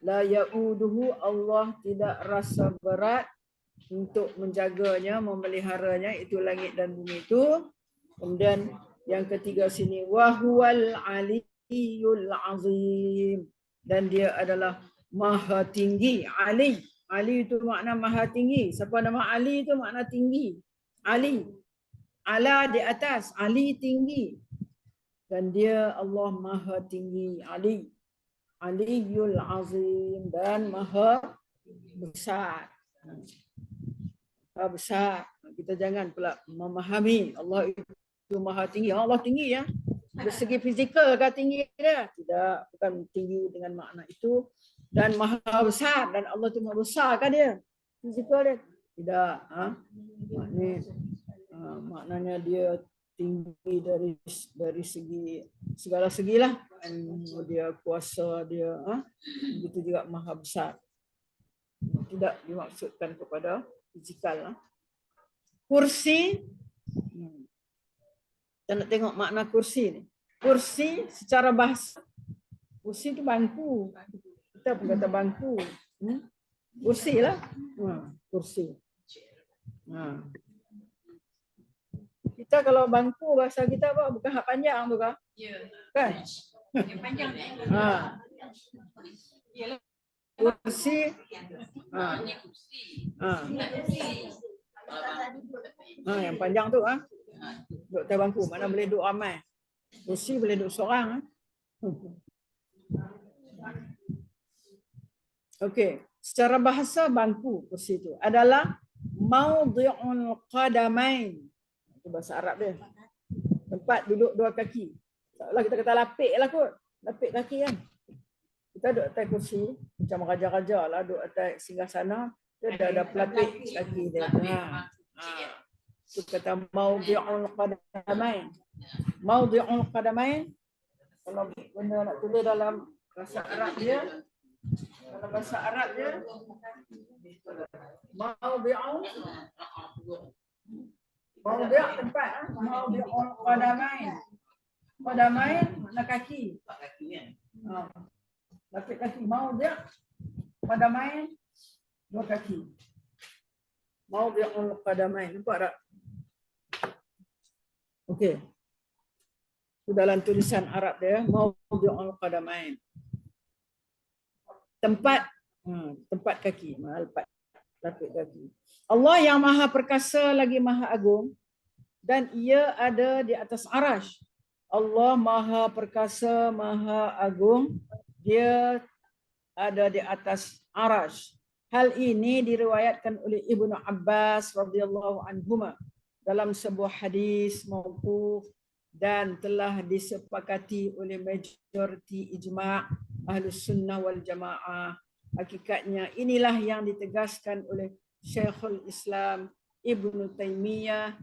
La ya'uduhu, Allah tidak rasa berat untuk menjaganya, memeliharanya, itu langit dan bumi itu. Kemudian yang ketiga sini, wa huwal 'aliyyul 'azim, dan dia adalah maha tinggi. Ali itu makna maha tinggi. Siapa nama Ali itu makna tinggi. Ali, ala di atas, Ali tinggi. Dan dia Allah maha tinggi, Ali. Aliyul Azim, dan maha besar. Maha besar. Kita jangan pula memahami Allah itu maha tinggi. Allah tinggi ya. Dari segi fizikal kah tinggi dia? Tidak, bukan tinggi dengan makna itu. Dan maha besar, dan Allah itu maha besar kah dia? Fizikal dia? Tidak. Maknanya dia tinggi dari segi segala segilah. Dia kuasa dia, begitu juga maha besar. Tidak dimaksudkan kepada fizikal. Kursi, kita nak tengok makna kursi ni. Kursi secara bahasa, kursi itu bangku. Kita pun kata bangku. Kursi lah. Kursi. Kita kalau bangku bahasa kita apa? Bukan hak panjang tu kah? Ya. Kan? Yang panjang ni. Kursi. Yang panjang tu duduk atas bangku, mana boleh duduk ramai. Kursi boleh duduk seorang. Okey. secara bahasa bangku kursi itu adalah maudhi'ul qadamain. Itu bahasa Arab dia. Tempat duduk dua kaki. Seolah kita kata lapik lah kot. Lapik kaki kan. Kita duduk atas kursi macam raja-raja lah duduk atas singgasana. Dia ada pelapik kaki dia. Itu kata maudhi'ul qadamain. Maudhi'ul qadamain. Kalau benda nak tulis dalam bahasa Arab dia, dalam bahasa Arab dia, maudhi' tempat, maudhi'ul qadamain. Qadamain makna kaki. Lapik kaki. Maudhi' qadamain dua kaki. Maudhi'ul qadamain. Nampak tak? Okey. Itu dalam tulisan Arab dia, maudhi'ul qadamain. Tempat kaki, lapik kaki. Allah yang maha perkasa lagi maha agung dan ia ada di atas arash. Allah maha perkasa, maha agung, dia ada di atas arash. Hal ini diriwayatkan oleh Ibnu Abbas radhiyallahu anhuma dalam sebuah hadis mauquf dan telah disepakati oleh majoriti ijma' Ahlus Sunnah wal Jamaah. Hakikatnya inilah yang ditegaskan oleh Syekhul Islam Ibnu Taimiyah,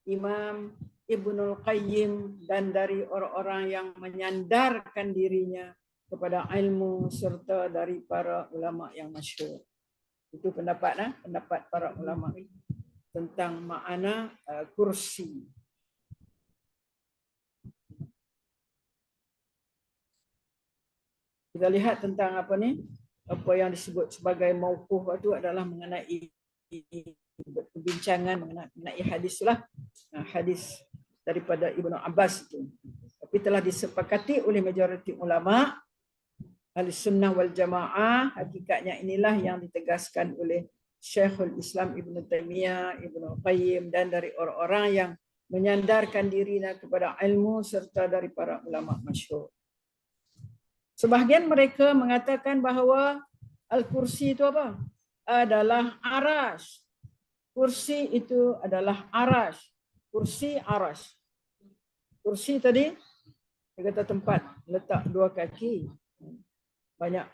Imam Ibnul Qayyim dan dari orang-orang yang menyandarkan dirinya kepada ilmu serta dari para ulama yang masyhur. Itu pendapat para ulama tentang makna kursi. Kita lihat tentang apa yang disebut sebagai mauquf itu adalah mengenai perbincangan mengenai hadis lah. Hadis daripada Ibnu Abbas itu. Tapi telah disepakati oleh majoriti ulama Ahlus Sunnah wal Jamaah. Hakikatnya inilah yang ditegaskan oleh Syekhul Islam Ibnu Taimiyah, Ibnu Qayyim dan dari orang-orang yang menyandarkan dirinya kepada ilmu serta dari para ulama masyhur. Sebahagian mereka mengatakan bahawa al-kursi itu apa? Adalah arash. Kursi itu adalah arash. Kursi arash. Kursi tadi dia kata tempat letak dua kaki. Banyak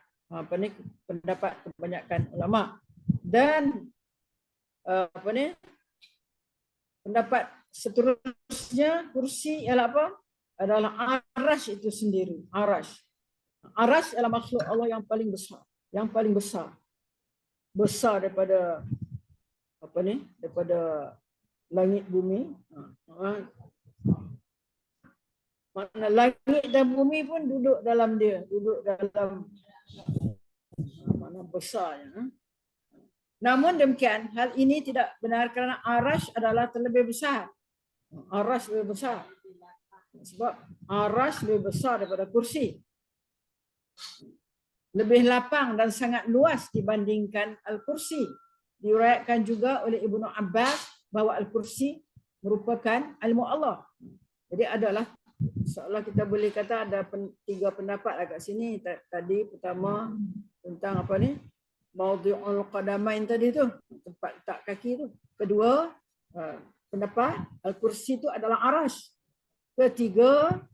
pendapat kebanyakan ulama. Dan pendapat seterusnya kursi ialah apa? Adalah arash itu sendiri. Arash. Arash adalah makhluk Allah yang paling besar, besar daripada daripada langit bumi. Mana langit dan bumi pun duduk dalam dia, mana besarnya. Namun demikian, hal ini tidak benar kerana arash adalah terlebih besar. Arash lebih besar. Sebab arash lebih besar daripada kursi. Lebih lapang dan sangat luas dibandingkan al-kursi. Diriwayatkan juga oleh Ibnu Abbas bahawa al-kursi merupakan ilmu Allah. Jadi adalah seolah kita boleh kata ada tiga pendapat kat sini. Tadi pertama tentang maudhi'ul qadamain tadi tu, tempat letak kaki tu. Kedua, pendapat al-kursi itu adalah arash. Ketiga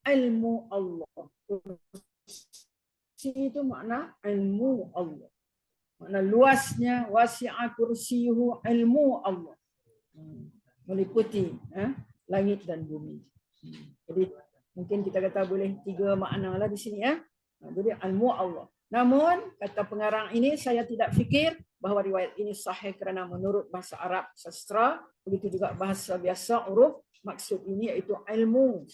ilmu Allah. Kursi itu makna ilmu Allah. Makna luasnya wasi'a kursiyuhu ilmu Allah. Meliputi langit dan bumi. Jadi mungkin kita kata boleh tiga makna lah di sini . Jadi ilmu Allah. Namun kata pengarang ini saya tidak fikir bahawa riwayat ini sahih kerana menurut bahasa Arab sastra, begitu juga bahasa biasa uruf, maksud ini iaitu ilmu.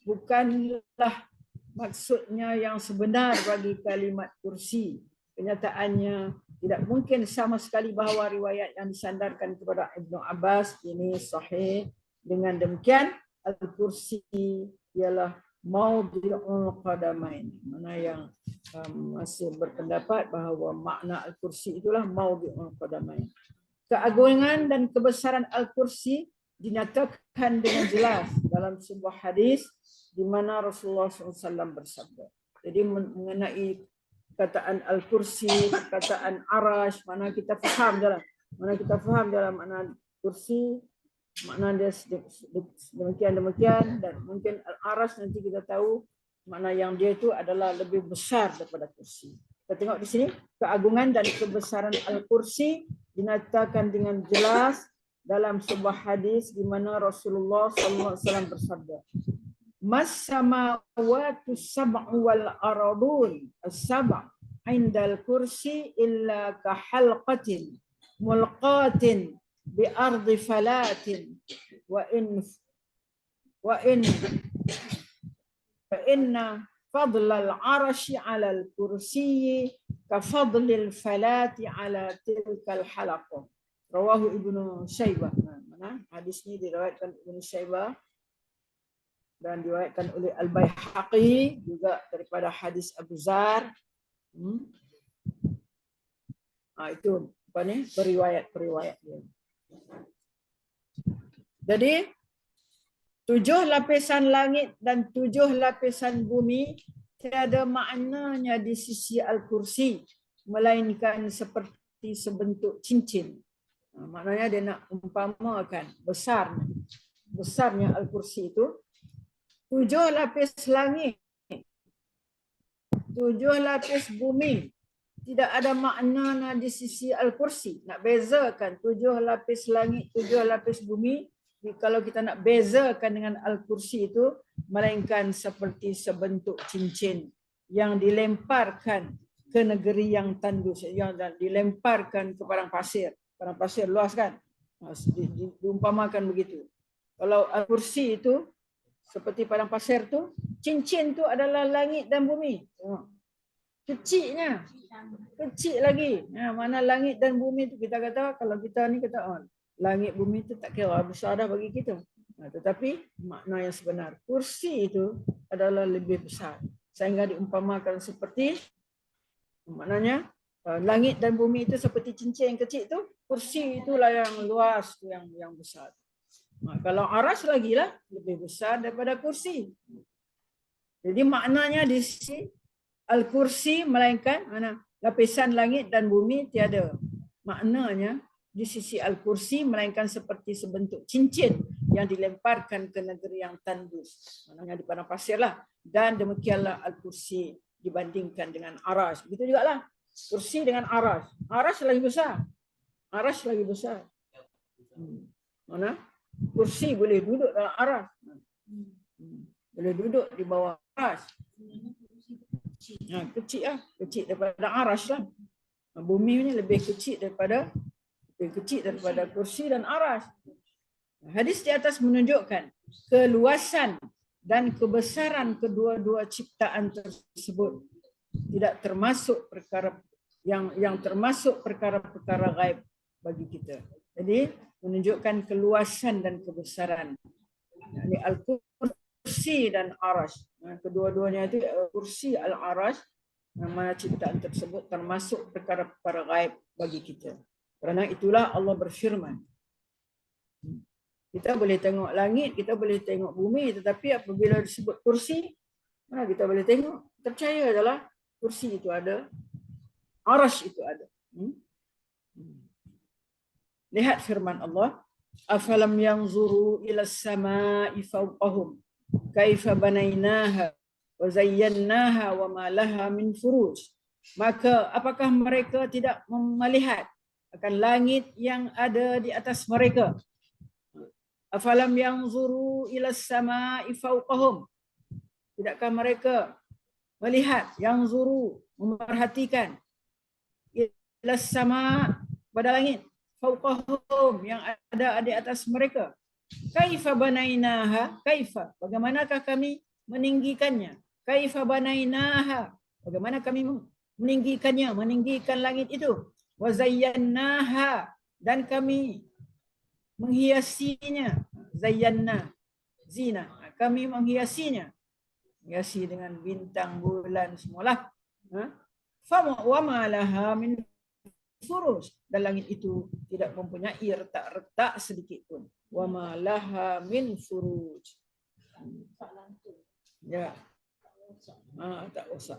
Bukanlah maksudnya yang sebenar bagi kalimat kursi. Kenyataannya tidak mungkin sama sekali bahawa riwayat yang disandarkan kepada Ibnu Abbas ini sahih. Dengan demikian, al-kursi ialah maudhi'ul qadamain. Mana yang masih berpendapat bahawa makna al-kursi itulah maudhi'ul qadamain. Keagungan dan kebesaran al-kursi dinyatakan dengan jelas dalam sebuah hadis di mana Rasulullah SAW bersabda. Jadi mengenai perkataan al-kursi, perkataan arash, mana kita faham dalam makna kursi, makna dia demikian dan mungkin al-arash nanti kita tahu makna yang dia itu adalah lebih besar daripada kursi. Kita tengok di sini keagungan dan kebesaran al-kursi dinyatakan dengan jelas dalam sebuah hadis di mana Rasulullah SAW bersabda, "Mas samawatu sab'u wal aradun as-sab' indal kursi illa ka halqatin mulqatin bi ardi falatin wa inna fadlal arshi 'ala al-kursi ka fadlil falati 'ala tilkal halaqah." Rawahu Ibnu Syaibah. Mana hadis ini diriwayatkan Ibnu Syaibah dan diriwayatkan oleh Al-Baihaqi juga daripada hadis Abu Zar. Itu apa ni periwayat dia. Jadi 7 lapisan langit dan 7 lapisan bumi tiada maknanya di sisi Al-Kursi melainkan seperti sebentuk cincin. Maknanya dia nak umpamakan besarnya Al-Kursi itu 7 lapis langit, 7 lapis bumi. Tidak ada makna di sisi Al-Kursi. Nak bezakan 7 lapis langit, 7 lapis bumi. Kalau kita nak bezakan dengan Al-Kursi itu, melainkan seperti sebentuk cincin yang dilemparkan ke negeri yang tandus, yang dilemparkan ke padang pasir. Padang pasir luas kan? Diumpamakan begitu. Kalau Al-Kursi itu seperti padang pasir tu, cincin tu adalah langit dan bumi. Kecilnya, kecil lagi. Mana langit dan bumi tu kita kata, kalau kita ni kata, langit bumi tu tak kira besar dah bagi kita. Tetapi makna yang sebenar, kursi itu adalah lebih besar. Sehingga diumpamakan seperti, maknanya langit dan bumi itu seperti cincin yang kecil tu, kursi itulah yang luas, yang besar. Kalau aras lagi lah lebih besar daripada kursi. Jadi maknanya di sisi Al-Kursi melainkan mana lapisan langit dan bumi tiada. Maknanya di sisi Al-Kursi melainkan seperti sebentuk cincin yang dilemparkan ke negeri yang tandus. Maknanya di padang pasir lah. Dan demikianlah Al-Kursi dibandingkan dengan aras. Begitu juga lah. Kursi dengan aras. Aras lagi besar. Aras lagi besar. Mana? Kursi boleh duduk dalam aras. Boleh duduk di bawah aras. Kecil lah. Kecil daripada aras lah. Bumi ni lebih kecil daripada kursi dan aras. Hadis di atas menunjukkan keluasan dan kebesaran kedua-dua ciptaan tersebut. Tidak termasuk perkara yang termasuk perkara-perkara gaib bagi kita. Jadi menunjukkan keluasan dan kebesaran. Yani Al-Kursi dan Arash. Kedua-duanya itu kursi Al-Arash, mana ciptaan tersebut termasuk perkara-perkara gaib bagi kita. Kerana itulah Allah berfirman. Kita boleh tengok langit, kita boleh tengok bumi, tetapi apabila disebut kursi, mana kita boleh tengok? Percaya adalah kursi itu ada, Arash itu ada. Lihat firman Allah, afalam yanzuru ila as-sama'i fawqahum kaifa banainaha wa zayyannaha wa ma laha min furuj. Maka apakah mereka tidak melihat akan langit yang ada di atas mereka? Afalam yanzuru ila as-sama'i fawqahum. Tidakkah mereka melihat, yanzuru, memerhatikan ila as-sama' pada langit, fawqahum yang ada di atas mereka. Kaifa banainaha, kaifa, bagaimanakah kami meninggikannya? Kaifa banainaha, bagaimana kami meninggikannya, meninggikan langit itu. Wa zayyannaha, dan kami menghiasinya. Zayyanna, zina, kami menghiasinya. Hiasi dengan bintang, bulan, semualah. Wa ma laha min furuj, dan langit itu tidak mempunyai retak-retak sedikit pun. Wa ma laha min furuj. Ya. Tak usah.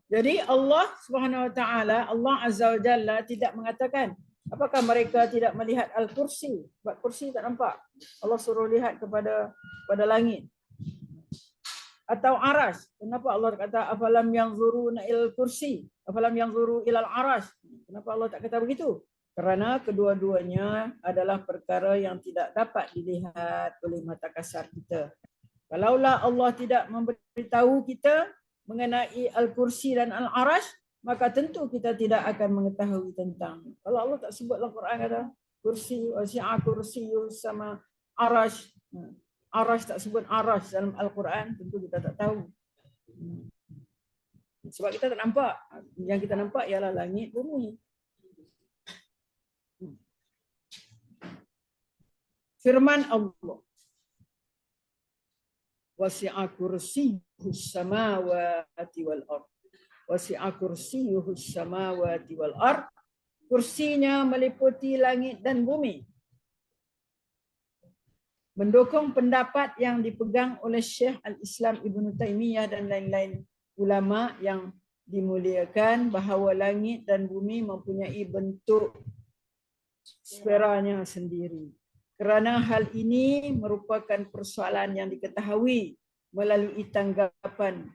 Jadi Allah Subhanahu Wa Taala, Allah Azza wa Jalla tidak mengatakan, apakah mereka tidak melihat Al-Kursi? Sebab kursi tak nampak. Allah suruh lihat pada langit. Atau aras. Kenapa Allah kata afalam yanzuruna ilal kursi? Afalam yanzuru ilal aras? Kenapa Allah tak kata begitu? Kerana kedua-duanya adalah perkara yang tidak dapat dilihat oleh mata kasar kita. Kalaulah Allah tidak memberitahu kita mengenai Al-Kursi dan Al-Arash, maka tentu kita tidak akan mengetahui tentang. Kalau Allah tak sebut dalam Quran kata kursi, wasi'a kursiyyu sama arash. Arash tak sebut arash dalam Al-Quran, tentu kita tak tahu. Sebab kita tak nampak. Yang kita nampak ialah langit, bumi. Firman Allah. Wasi'a kursiyyuhus samawati wal ard. Wasi'a kursiyyuhus samawati wal ard. Kursinya meliputi langit dan bumi. Mendukung pendapat yang dipegang oleh Syekh Al-Islam Ibn Taymiyah dan lain-lain ulama yang dimuliakan bahawa langit dan bumi mempunyai bentuk sferanya sendiri. Kerana hal ini merupakan persoalan yang diketahui melalui tanggapan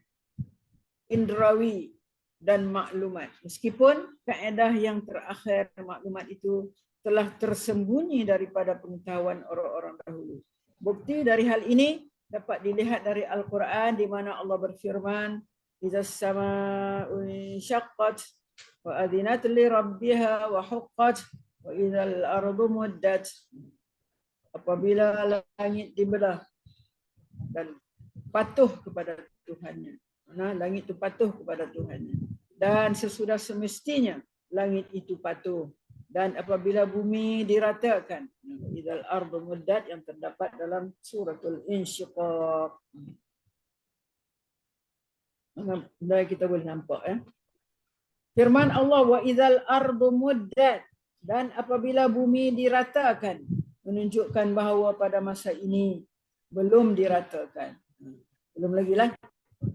indrawi dan maklumat. Meskipun kaedah yang terakhir maklumat itu telah tersembunyi daripada pengetahuan orang-orang dahulu. Bukti dari hal ini dapat dilihat dari Al-Quran di mana Allah berfirman, "Idzas samaa'u insyaqqat wa adzinat li rabbiha wa huqqat wa idzal ardu muddat." Apabila langit dibelah dan patuh kepada Tuhannya. Nah, langit itu patuh kepada Tuhannya. Dan sesudah semestinya langit itu patuh. Dan apabila bumi diratakan, idzal ardu muddat yang terdapat dalam suratul Insyiqaq. Nah, kita boleh nampak Firman Allah, wa idzal ardu muddat, dan apabila bumi diratakan, menunjukkan bahawa pada masa ini belum diratakan. Belum lagi lah.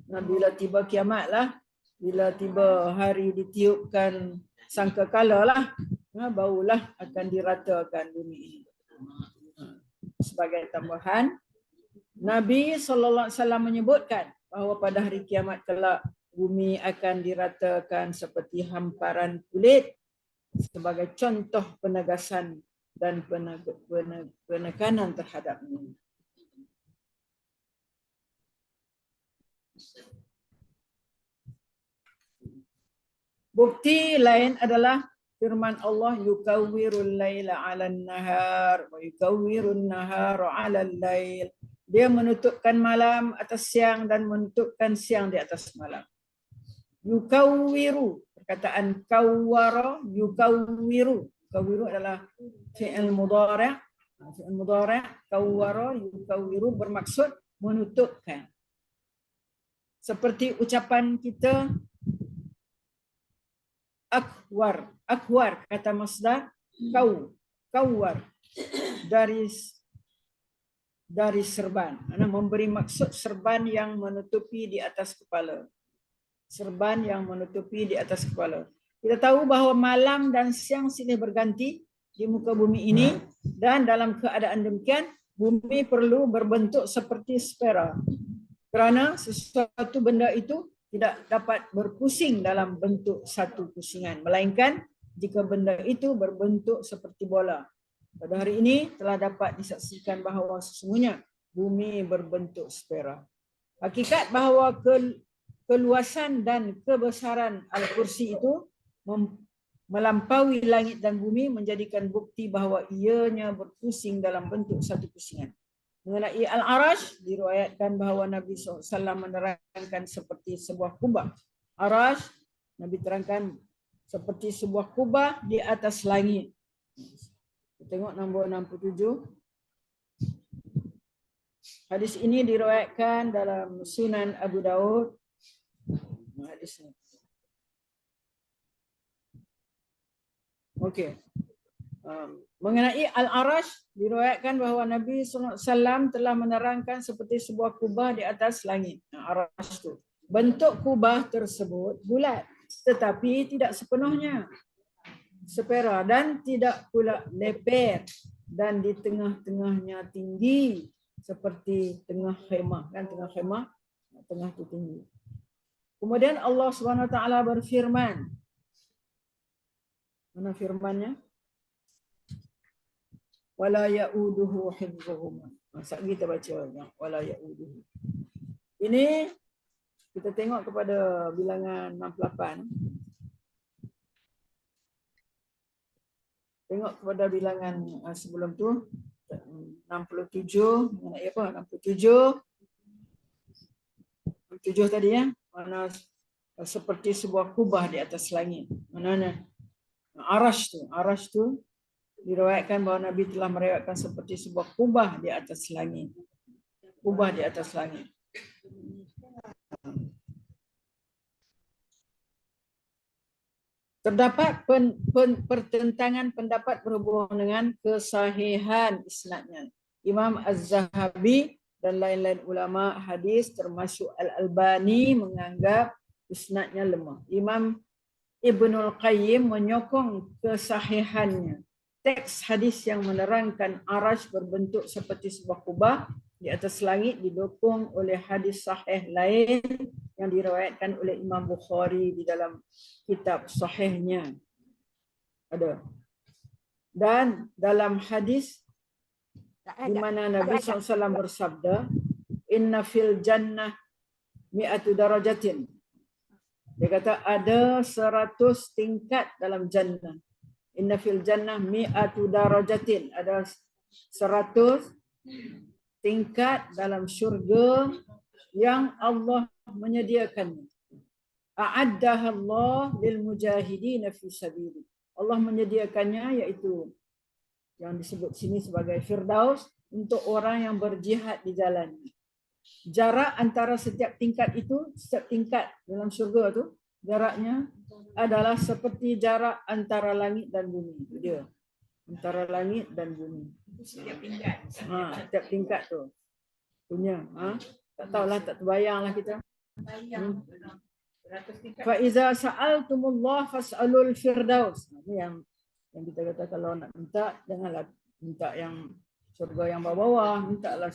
Nah, bila tiba kiamat lah, bila tiba hari ditiupkan sangkakala lah, barulah akan diratakan bumi ini. Sebagai tambahan, Nabi SAW menyebutkan bahawa pada hari kiamat kelak bumi akan diratakan seperti hamparan kulit sebagai contoh penegasan dan penekanan terhadapnya. Bukti lain adalah firman Allah, yukawwirul laila 'alan nahar wa yukawwirun nahara 'alal lail. Dia menutupkan malam atas siang dan menutupkan siang di atas malam. Yukawwiru, perkataan kawwara, yukawwiru. Yukawwiru adalah fi'il mudhari'. Fi'il mudhari', kawwara, yukawwiru bermaksud menutupkan. Seperti ucapan kita akwar. Akwar kata masdar kawwar dari serban. Memberi maksud serban yang menutupi di atas kepala. Serban yang menutupi di atas kepala. Kita tahu bahawa malam dan siang silih berganti di muka bumi ini, dan dalam keadaan demikian bumi perlu berbentuk seperti sfera. Kerana sesuatu benda itu tidak dapat berpusing dalam bentuk satu pusingan, melainkan jika benda itu berbentuk seperti bola. Pada hari ini telah dapat disaksikan bahawa sesungguhnya bumi berbentuk sfera. Hakikat bahawa keluasan dan kebesaran Al-Kursi itu melampaui langit dan bumi menjadikan bukti bahawa ianya berpusing dalam bentuk satu pusingan. Mengenai Al-Arash, diriwayatkan bahawa Nabi SAW menerangkan seperti sebuah kubah. Arash, Nabi terangkan seperti sebuah kubah di atas langit. Kita tengok nombor 67. Hadis ini diriwayatkan dalam Sunan Abu Daud. Hadis ini. Okey. Mengenai Al-Arash, diriwayatkan bahawa Nabi SAW telah menerangkan seperti sebuah kubah di atas langit. Arash itu. bentuk kubah tersebut bulat, tetapi tidak sepenuhnya sepera dan tidak pula leper, dan di tengah-tengahnya tinggi seperti tengah khemah, kan tengah khemah, tengah itu tinggi. Kemudian Allah SWT berfirman, mana firmannya? Wala ya'uduhu hifdhuhuma. Masa kita baca wala ya'uduhu. Ini kita tengok kepada bilangan 68. Tengok kepada bilangan sebelum tu 67, mengenai apa? 67 tadi ya. Mana seperti sebuah kubah di atas langit. Mana arash tu diriwayatkan bahawa Nabi telah meriwayatkan seperti sebuah kubah di atas langit. Kubah di atas langit. Terdapat pertentangan pendapat berhubung dengan kesahihan isnadnya. Imam Az-Zahabi dan lain-lain ulama hadis termasuk Al-Albani menganggap isnadnya lemah. Imam Ibnul Qayyim menyokong kesahihannya. Teks hadis yang menerangkan arash berbentuk seperti sebuah kubah di atas langit didukung oleh hadis sahih lain yang diriwayatkan oleh Imam Bukhari di dalam kitab sahihnya. Ada. Dan dalam hadis di mana Nabi SAW bersabda, Inna fil jannah mi'atu darajatin. Dia kata ada 100 tingkat dalam jannah. Inna fil jannah mi'atu darajatin. Ada 100 tingkat dalam syurga yang Allah menyediakannya. A'addaha Allah lil mujahidin fi sabili. Allah menyediakannya iaitu yang disebut sini sebagai Firdaus untuk orang yang berjihad di jalannya. Jarak antara setiap tingkat itu, setiap tingkat dalam syurga tu, jaraknya adalah seperti jarak antara langit dan bumi. Itu dia. Antara langit dan bumi. Setiap tingkat. Setiap tingkat tu. Punya. Tak tahulah, tak terbayanglah kita. Fa iza sa'altumullah fas'alul firdaus. Ini yang kita kata kalau nak minta, janganlah minta yang syurga yang bawah-bawah, mintalah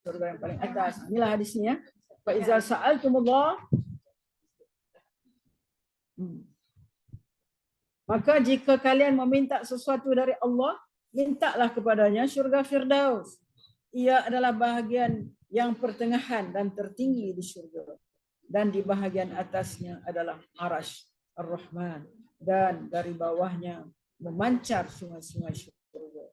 syurga yang paling atas. Inilah hadisnya. Fa iza sa'altumullah, maka jika kalian meminta sesuatu dari Allah, mintalah kepadanya syurga Firdaus. Ia adalah bahagian yang pertengahan dan tertinggi di syurga. Dan di bahagian atasnya adalah Arash Ar-Rahman. Dan dari bawahnya memancar sungai-sungai syurga.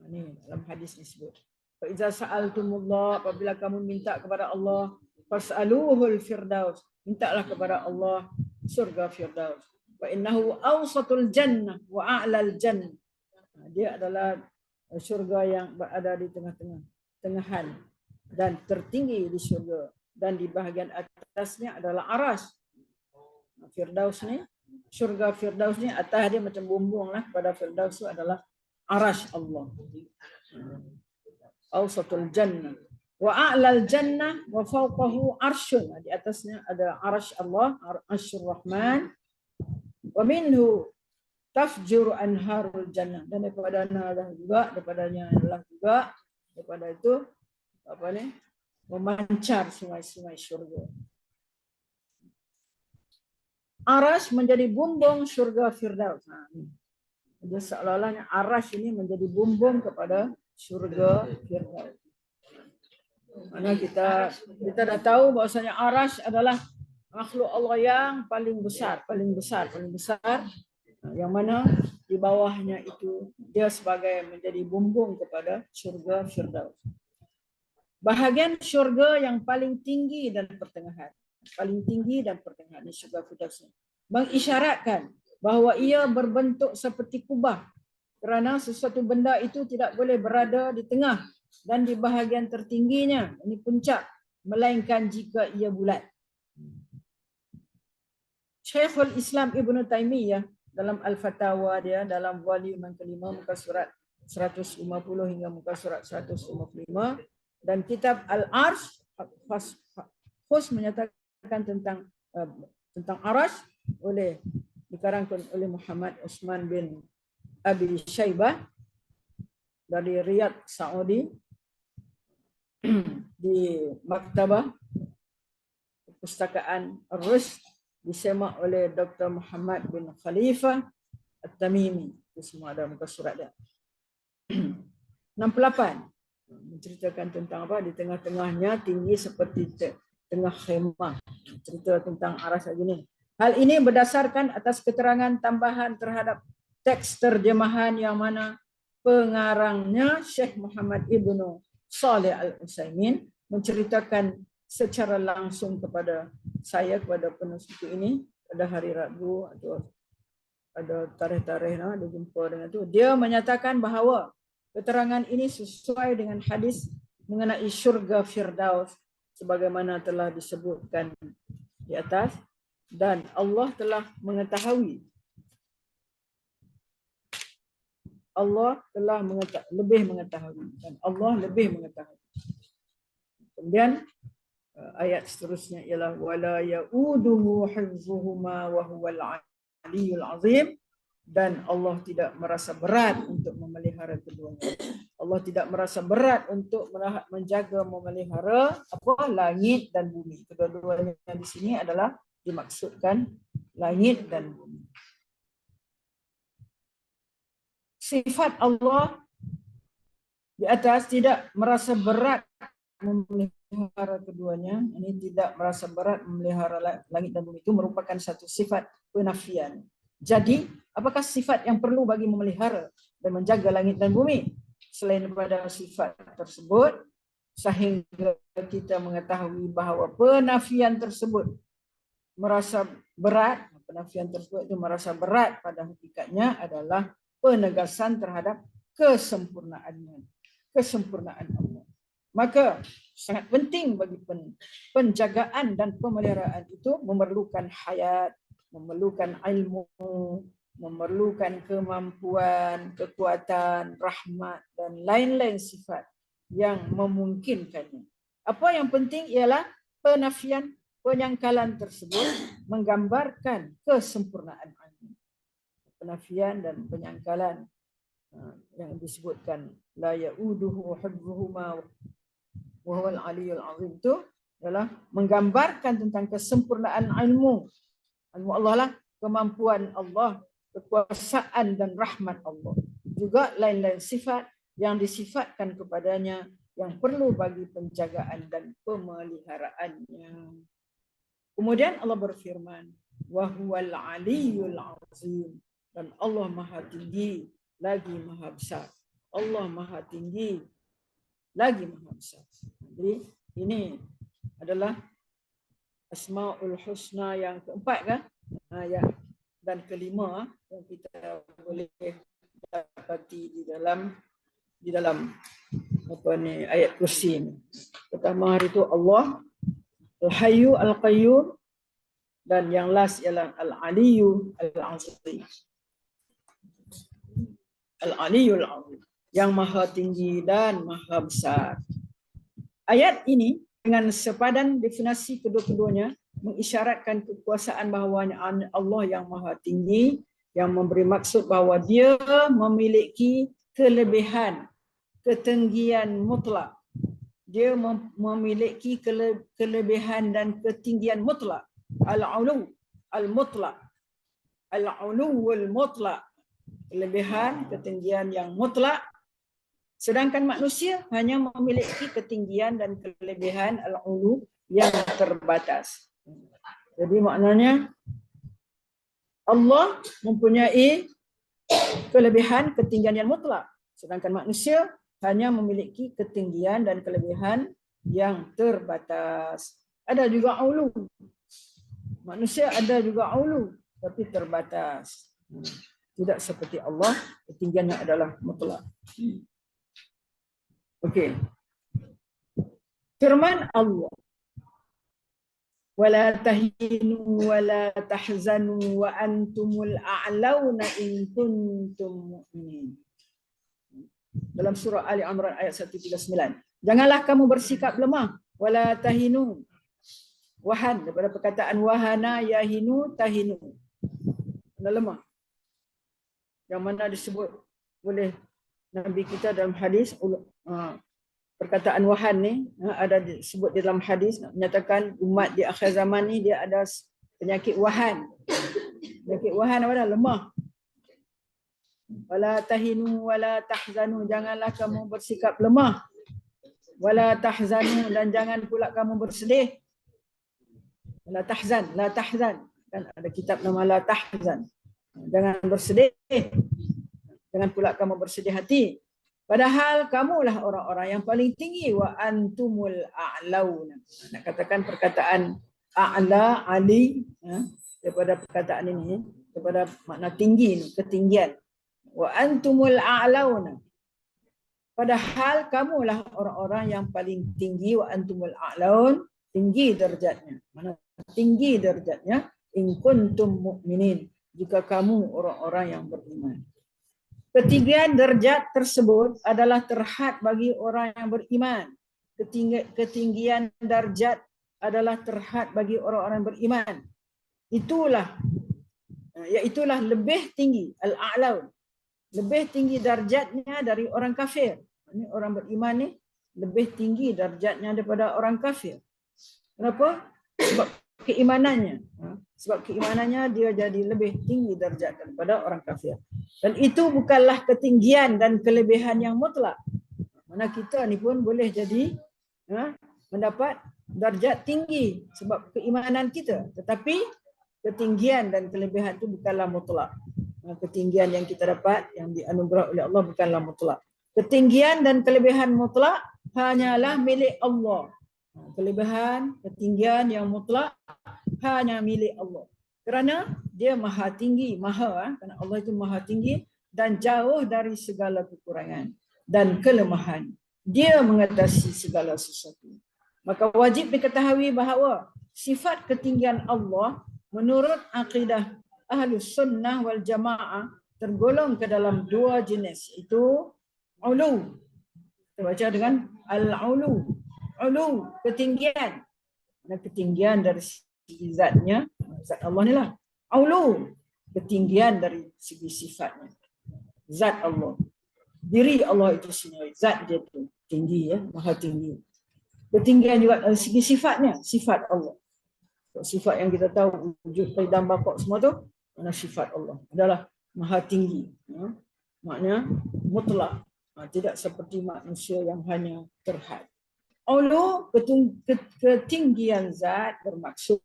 Ini dalam hadis disebut. Fa'iza sa'altumullah, apabila kamu minta kepada Allah, fas'aluhul firdaus, mintalah kepada Allah surga Firdaus. Fa innahu awsatul jannah wa a'lal jannah. Dia adalah syurga yang berada di tengah-tengah, tengahan dan tertinggi di syurga, dan di bahagian atasnya adalah Arash. Firdaus ni, syurga Firdaus ni atas dia macam bumbung lah, pada Firdaus itu adalah Arash Allah. Awsatul jannah wa a'lal jannah wa fawqahu arsyun. Di atasnya ada Arash Allah, Arsyur Rahman. Wa minhu tafjuru anharul jannah, dan daripadanya adalah juga daripada itu apa ni, memancar sungai-sungai syurga. Arash menjadi bumbung syurga Firdaus. Jadi seolah-olahnya Arash ini menjadi bumbung kepada syurga Firdaus. Mana kita dah tahu bahwasanya Arash adalah makhluk Allah yang paling besar, yang mana di bawahnya itu dia sebagai menjadi bumbung kepada syurga Firdaus. Bahagian syurga yang paling tinggi dan pertengahan, di syurga Firdaus mengisyaratkan bahawa ia berbentuk seperti kubah, kerana sesuatu benda itu tidak boleh berada di tengah dan di bahagian tertingginya, ini puncak, melainkan jika ia bulat. Syekhul Islam Ibn Taymiyah dalam Al-Fatawa dia, dalam volume yang kelima, muka surat 150 hingga muka surat 155, dan kitab Al-Arsh, Khus menyatakan tentang Arash dikarangkan oleh Muhammad Usman bin Abi Syaibah dari Riyadh, Saudi, di Maktabah Perpustakaan Ar-Rusd, disemak oleh Dr. Muhammad bin Khalifah At-Tamimi. Itu semua ada muka surat dia. 68 menceritakan tentang apa? Di tengah-tengahnya tinggi seperti tengah khemah. Cerita tentang Arash begini. Hal ini berdasarkan atas keterangan tambahan terhadap teks terjemahan yang mana pengarangnya Syekh Muhammad Ibnu Saleh Al-Utsaimin menceritakan secara langsung kepada saya, kepada penulis buku ini pada hari Rabu atau ada tarikh-tarikh ada jumpa dengan itu. Dia menyatakan bahawa keterangan ini sesuai dengan hadis mengenai syurga Firdaus sebagaimana telah disebutkan di atas, dan Allah telah mengetahui. Allah telah lebih mengetahui dan Allah lebih mengetahui. Kemudian ayat seterusnya ialah wala yauduhu hifzuhuma wa huwal aliyyul azim, dan Allah tidak merasa berat untuk memelihara keduanya. Allah tidak merasa berat untuk menjaga memelihara langit dan bumi. Kedua-duanya di sini adalah dimaksudkan langit dan bumi. Sifat Allah di atas tidak merasa berat memelihara keduanya. Ini tidak merasa berat memelihara langit dan bumi itu merupakan satu sifat penafian. Jadi, apakah sifat yang perlu bagi memelihara dan menjaga langit dan bumi selain daripada sifat tersebut, sehingga kita mengetahui bahawa penafian tersebut merasa berat, penafian tersebut itu merasa berat pada hakikatnya adalah penegasan terhadap kesempurnaannya, kesempurnaan Allah. Maka sangat penting bagi penjagaan dan pemeliharaan itu memerlukan hayat, memerlukan ilmu, memerlukan kemampuan, kekuatan, rahmat dan lain-lain sifat yang memungkinkannya. Apa yang penting ialah penafian, penyangkalan tersebut menggambarkan kesempurnaan Allah. Penafian dan penyangkalan yang disebutkan la yauduhu hibbuhuma wa huwal aliyyul azim itu adalah menggambarkan tentang kesempurnaan ilmu Allah lah, kemampuan Allah, kekuasaan dan rahmat Allah. Juga lain-lain sifat yang disifatkan kepadanya yang perlu bagi penjagaan dan pemeliharaannya. Kemudian Allah berfirman, wa huwal aliyyul azim, dan Allah Maha Tinggi lagi Maha Besar. Allah Maha Tinggi lagi Maha Besar. Jadi ini adalah Asmaul Husna yang keempat kan? Ya. Dan kelima yang kita boleh dapati di dalam apa ni ayat kursi ni. Pertama hari itu Allah Al-Hayyu Al-Qayyum, dan yang last ialah Al-Aliyyu Al-Azim. Al-Aliyyul Azim, yang Maha Tinggi dan Maha Besar. Ayat ini dengan sepadan definisi kedua-keduanya mengisyaratkan kekuasaan bahawanya Allah yang Maha Tinggi, yang memberi maksud bahawa dia memiliki kelebihan, ketinggian mutlak. Dia memiliki kelebihan dan ketinggian mutlak. Al-ulu, al-mutlak. Al-uluwul mutlak. Kelebihan, ketinggian yang mutlak. Sedangkan manusia hanya memiliki ketinggian dan kelebihan al-ulu yang terbatas. Jadi maknanya Allah mempunyai kelebihan, ketinggian yang mutlak. Sedangkan manusia hanya memiliki ketinggian dan kelebihan yang terbatas. Ada juga ulu. Manusia ada juga ulu, tapi terbatas. Tidak seperti Allah, ketinggiannya adalah mutlak. Okey. Firman Allah, wala tahinu wala tahzanu wa antumul a'launa in kuntum mu'minin. Dalam surah Ali Imran ayat 139. Janganlah kamu bersikap lemah, wala tahinu Wahan, daripada perkataan wahana yahinu tahinu. Anda lemah. Yang mana disebut oleh Nabi kita dalam hadis, perkataan wahan ni ada disebut di dalam hadis, menyatakan umat di akhir zaman ni dia ada penyakit wahan. Penyakit wahan apa dah? Lemah. Wala tahinu wala tahzanu, janganlah kamu bersikap lemah. Wala tahzanu, dan jangan pula kamu bersedih. La tahzan, la tahzan. Kan ada kitab nama la tahzan. Jangan bersedih. Jangan pula kamu bersedih hati. Padahal kamulah orang-orang yang paling tinggi. Wa antumul a'launa. Nak katakan perkataan a'la, ali, daripada perkataan ini, daripada makna tinggi, ketinggian. Wa antumul a'launa. Padahal kamulah orang-orang yang paling tinggi. Wa antumul a'laun, tinggi derajatnya. Mana tinggi derajatnya? In kuntum mu'minin, jika kamu orang-orang yang beriman. Ketinggian derajat tersebut adalah terhad bagi orang yang beriman. Ketinggian derajat adalah terhad bagi orang-orang yang beriman. Iaitulah lebih tinggi, al-a'laun. Lebih tinggi darjatnya dari orang kafir. Ini orang beriman ni lebih tinggi darjatnya daripada orang kafir. Kenapa? Sebab keimanannya. Sebab keimanannya dia jadi lebih tinggi darjat daripada orang kafir. Dan itu bukanlah ketinggian dan kelebihan yang mutlak. Mana kita ni pun boleh jadi mendapat darjat tinggi sebab keimanan kita. Tetapi ketinggian dan kelebihan itu bukanlah mutlak. Ketinggian yang kita dapat, yang dianugerah oleh Allah bukanlah mutlak. Ketinggian dan kelebihan mutlak hanyalah milik Allah. Kelebihan, ketinggian yang mutlak hanya milik Allah. Kerana dia maha tinggi, kerana Allah itu maha tinggi dan jauh dari segala kekurangan dan kelemahan. Dia mengatasi segala sesuatu. Maka wajib diketahui bahawa sifat ketinggian Allah menurut akidah Ahlus Sunnah wal Jamaah tergolong ke dalam dua jenis. Itu ulu. Kita baca dengan al-ulu. Ulu, ketinggian. Ketinggian dari segi zatnya, zat Allah ni lah. Ulu, ketinggian dari segi sifatnya. Zat Allah. Diri Allah itu sendiri, zat dia tu tinggi, maha tinggi. Ketinggian juga dari segi sifatnya, sifat Allah. Sifat yang kita tahu, wujud dan bapak semua tu, mana sifat Allah adalah maha tinggi. Maknanya mutlak. Tidak seperti manusia yang hanya terhad. Ulu, ketinggian zat bermaksud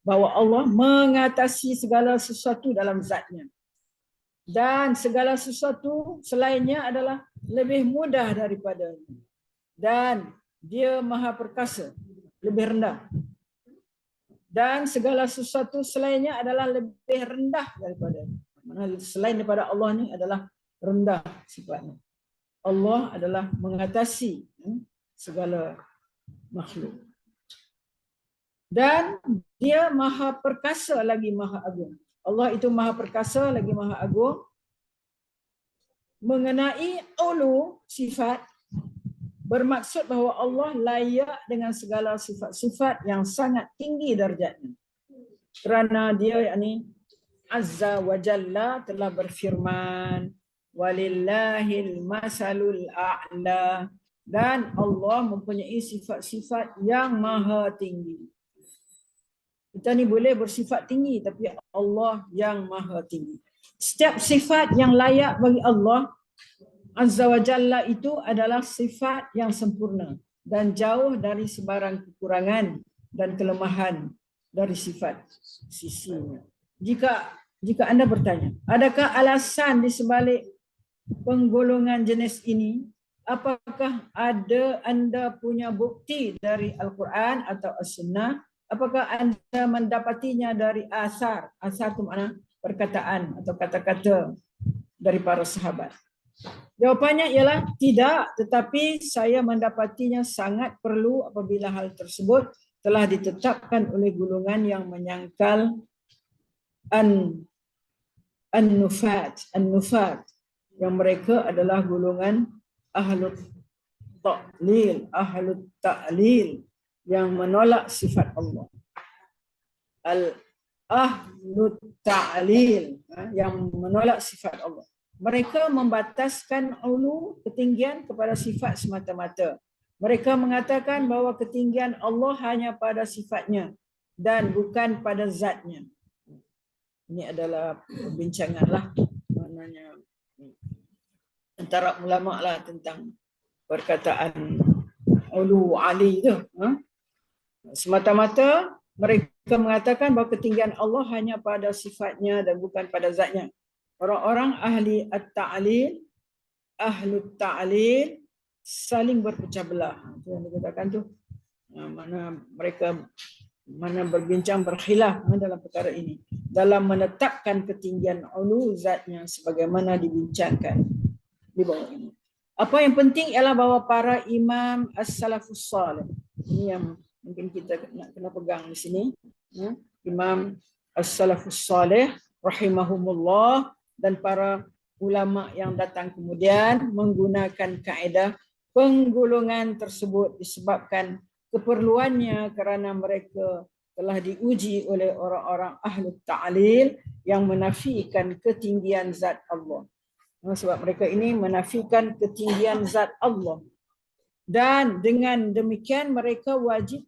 bahawa Allah mengatasi segala sesuatu dalam zatnya. Dan segala sesuatu selainnya adalah lebih mudah daripadanya. Dan dia maha perkasa, lebih rendah. Dan segala sesuatu selainnya adalah lebih rendah daripadanya. Selain daripada Allah ni adalah rendah sifatnya. Allah adalah mengatasi segala makhluk. Dan dia maha perkasa lagi maha agung. Allah itu maha perkasa lagi maha agung. Mengenai ulu sifat, bermaksud bahawa Allah layak dengan segala sifat-sifat yang sangat tinggi darjatnya. Kerana dia yakni Azza wa Jalla telah berfirman, walillahil masalul a'la. Dan Allah mempunyai sifat-sifat yang maha tinggi. Kita ni boleh bersifat tinggi, tapi Allah yang maha tinggi. Setiap sifat yang layak bagi Allah Azza wa Jalla itu adalah sifat yang sempurna dan jauh dari sebarang kekurangan dan kelemahan dari sifat sisinya. Jika anda bertanya, adakah alasan di sebalik penggolongan jenis ini? Apakah anda punya bukti dari Al-Quran atau As-Sunnah? Apakah anda mendapatinya dari asar? Asar itu makna perkataan atau kata-kata dari para sahabat. Jawapannya ialah tidak, tetapi saya mendapatinya sangat perlu apabila hal tersebut telah ditetapkan oleh golongan yang menyangkal an-nufat, yang mereka adalah golongan ahlut ta'lil, ahlut ta'lil, yang menolak sifat Allah. ahlut ta'lil, yang menolak sifat Allah. Mereka membataskan ulu, ketinggian, kepada sifat semata-mata. Mereka mengatakan bahawa ketinggian Allah hanya pada sifatnya dan bukan pada zatnya. Ini adalah perbincangan lah, maknanya antara ulama lah tentang perkataan ulu ali tu. Semata-mata mereka mengatakan bahawa ketinggian Allah hanya pada sifatnya dan bukan pada zatnya. Orang-orang ahli at-ta'lil, ahlut ta'lil saling berpecah belah. Itu yang dikatakan tu. Mana mereka berbincang berkhilaf dalam perkara ini, dalam menetapkan ketinggian ulu zatnya sebagaimana dibincangkan di bawah ini. Apa yang penting ialah bahawa para imam as-salafus salih, ini yang mungkin kita nak kena pegang di sini, imam as-salafus salih rahimahumullah dan para ulama yang datang kemudian menggunakan kaedah penggolongan tersebut disebabkan keperluannya kerana mereka telah diuji oleh orang-orang ahli ta'lil yang menafikan ketinggian zat Allah. Sebab mereka ini menafikan ketinggian zat Allah. Dan dengan demikian mereka wajib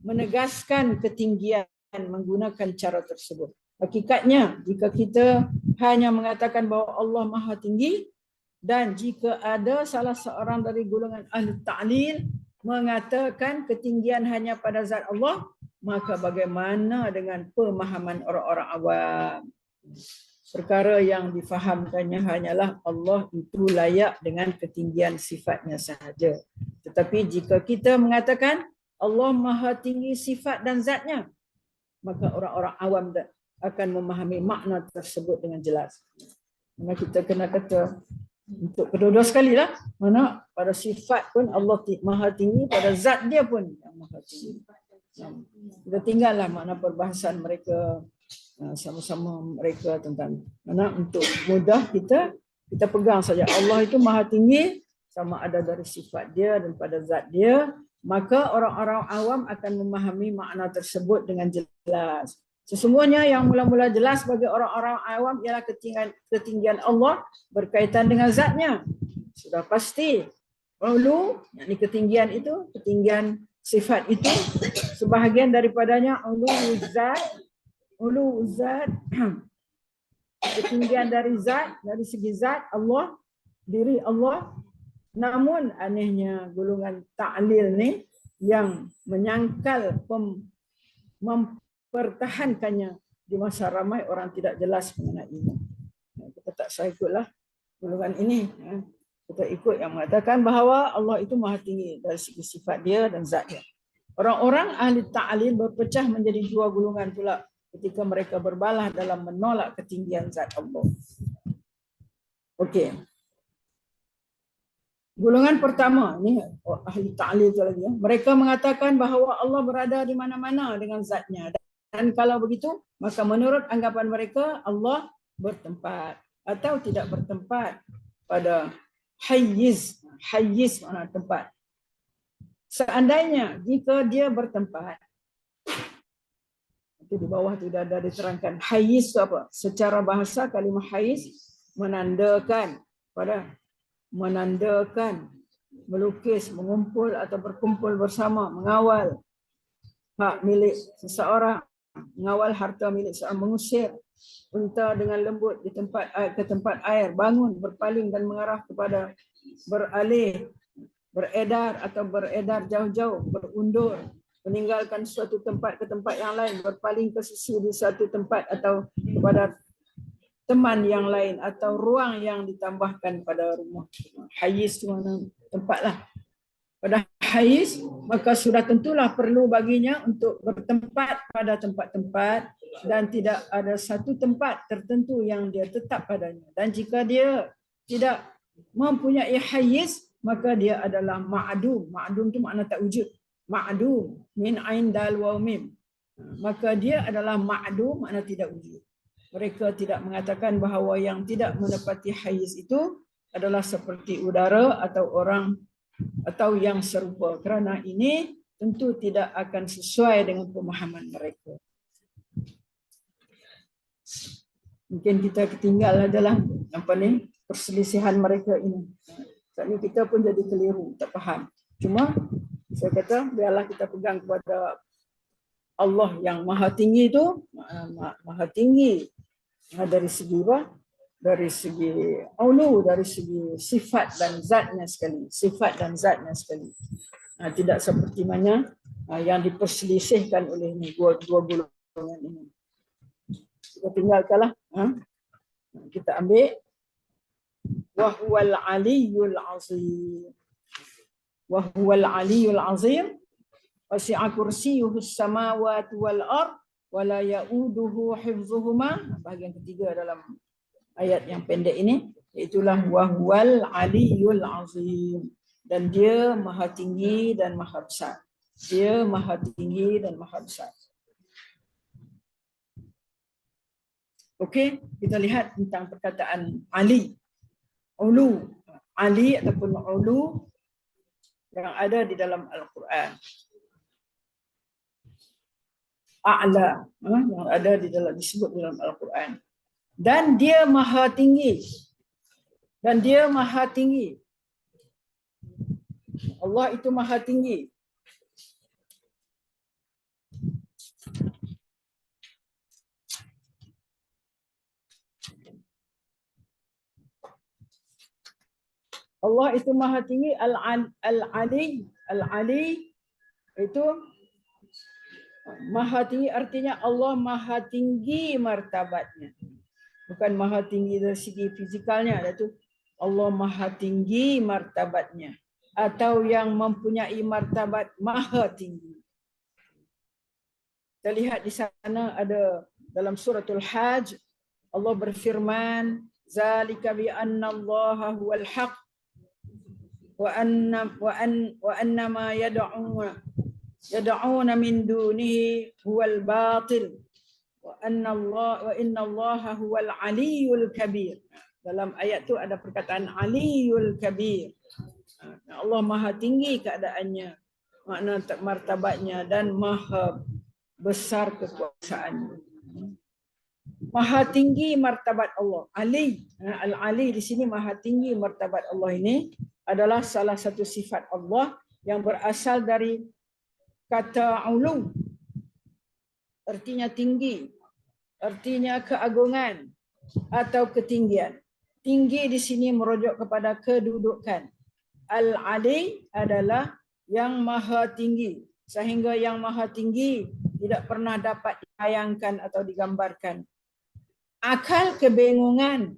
menegaskan ketinggian menggunakan cara tersebut. Hakikatnya jika kita hanya mengatakan bahawa Allah Maha Tinggi dan jika ada salah seorang dari golongan ahli ta'lil mengatakan ketinggian hanya pada zat Allah, maka bagaimana dengan pemahaman orang-orang awam? Perkara yang difahamkannya hanyalah Allah itu layak dengan ketinggian sifatnya sahaja. Tetapi jika kita mengatakan Allah Maha Tinggi sifat dan zatnya, maka orang-orang awam akan memahami makna tersebut dengan jelas. Maka kita kena kata untuk kedua-dua sekali lah, mana pada sifat pun Allah Maha Tinggi, pada zat dia pun yang Maha Tinggi. Kita tinggallah makna perbahasan mereka sama-sama mereka tentang mana untuk mudah kita pegang saja Allah itu Maha Tinggi sama ada dari sifat dia dan pada zat dia, maka orang-orang awam akan memahami makna tersebut dengan jelas. Sesungguhnya yang mula-mula jelas bagi orang-orang awam ialah ketinggian Allah berkaitan dengan zatnya. Sudah pasti. Ulu, yakni ketinggian itu, ketinggian sifat itu, sebahagian daripadanya ulu zat, ketinggian dari zat, dari segi zat Allah, diri Allah. Namun anehnya golongan ta'lil ni yang menyangkal mempertahankannya di masa ramai orang tidak jelas mengenainya. Kita tak saya ikutlah golongan ini. Kita ikut yang mengatakan bahawa Allah itu Maha Tinggi dari segi sifat dia dan zat dia. Orang-orang ahli ta'lil berpecah menjadi dua golongan pula ketika mereka berbalah dalam menolak ketinggian zat Allah. Okey. Golongan pertama, ni ahli ta'lil tu lagi. Mereka mengatakan bahawa Allah berada di mana-mana dengan zatnya. Dan kalau begitu, maka menurut anggapan mereka Allah bertempat atau tidak bertempat pada hayyiz. Hayyiz makna tempat. Seandainya jika dia bertempat, itu di bawah tu dah diterangkan. Hayyiz itu apa? Secara bahasa kalimah hayyiz menandakan melukis, mengumpul atau berkumpul bersama, mengawal hak milik seseorang, mengawal harta milik seorang, mengusir unta dengan lembut ke tempat air, bangun, berpaling dan mengarah kepada beralih, beredar atau beredar jauh-jauh, berundur, meninggalkan suatu tempat ke tempat yang lain, berpaling ke sisi di suatu tempat atau kepada teman yang lain atau ruang yang ditambahkan pada rumah. Hayyiz itu mana tempatlah. Pada hayyiz, maka sudah tentulah perlu baginya untuk bertempat pada tempat-tempat dan tidak ada satu tempat tertentu yang dia tetap padanya. Dan jika dia tidak mempunyai hayyiz, maka dia adalah ma'adum. Ma'adum itu makna tak wujud. Ma'adum min ain dal waw mim. Maka dia adalah ma'adum, makna tidak wujud. Mereka tidak mengatakan bahawa yang tidak menepati hayyiz itu adalah seperti udara atau orang atau yang serupa. Kerana ini tentu tidak akan sesuai dengan pemahaman mereka. Mungkin kita ketinggal adalah perselisihan mereka ini. Saat ini kita pun jadi keliru, tak faham. Cuma saya kata biarlah kita pegang kepada Allah yang maha tinggi itu, maha tinggi dari segi apa? Dari segi ulu, dari segi sifat dan zatnya sekali. Sifat dan zatnya sekali. Tidak seperti mana yang diperselisihkan oleh ini, dua golongan ini. Kita tinggalkanlah. Kita ambil wahwal aliyul azim. Wahwal aliyul azim. Wasi'a kursiyuhus samawati wal ard wa la ya'uduhu hifdzuhuma. Bahagian ketiga dalam ayat yang pendek ini, itulah wahwal aliyul azim, dan dia maha tinggi dan maha besar. Dia maha tinggi dan maha besar. Okey, kita lihat tentang perkataan Ali. Ulu, Ali ataupun ulu yang ada di dalam Al-Quran. A'la, yang ada di dalam, disebut dalam Al-Quran. Dan dia maha tinggi. Dan dia maha tinggi. Allah itu maha tinggi. Allah itu maha tinggi. Al-Ali, Al-Ali itu maha tinggi, artinya Allah maha tinggi martabatnya. Bukan maha tinggi dari segi fizikalnya, iaitu Allah maha tinggi martabatnya, atau yang mempunyai martabat maha tinggi. Kita lihat di sana ada dalam suratul Hajj, Allah berfirman, zalika bi anna Allaha huwal haq wa anna ma yad'una min dunihi huwal batil wa inna Allaha huwal aliyyul kabir. Dalam ayat tu ada perkataan aliyyul kabir. Allah maha tinggi keadaannya, makna martabatnya, dan maha besar kekuasaannya. Maha tinggi martabat Allah. Ali, Al-Ali di sini maha tinggi martabat Allah ini adalah salah satu sifat Allah yang berasal dari kata ulu. Artinya tinggi, artinya keagungan atau ketinggian. Tinggi di sini merujuk kepada kedudukan. Al-Ali adalah yang maha tinggi, sehingga yang maha tinggi tidak pernah dapat dibayangkan atau digambarkan. Akal kebingungan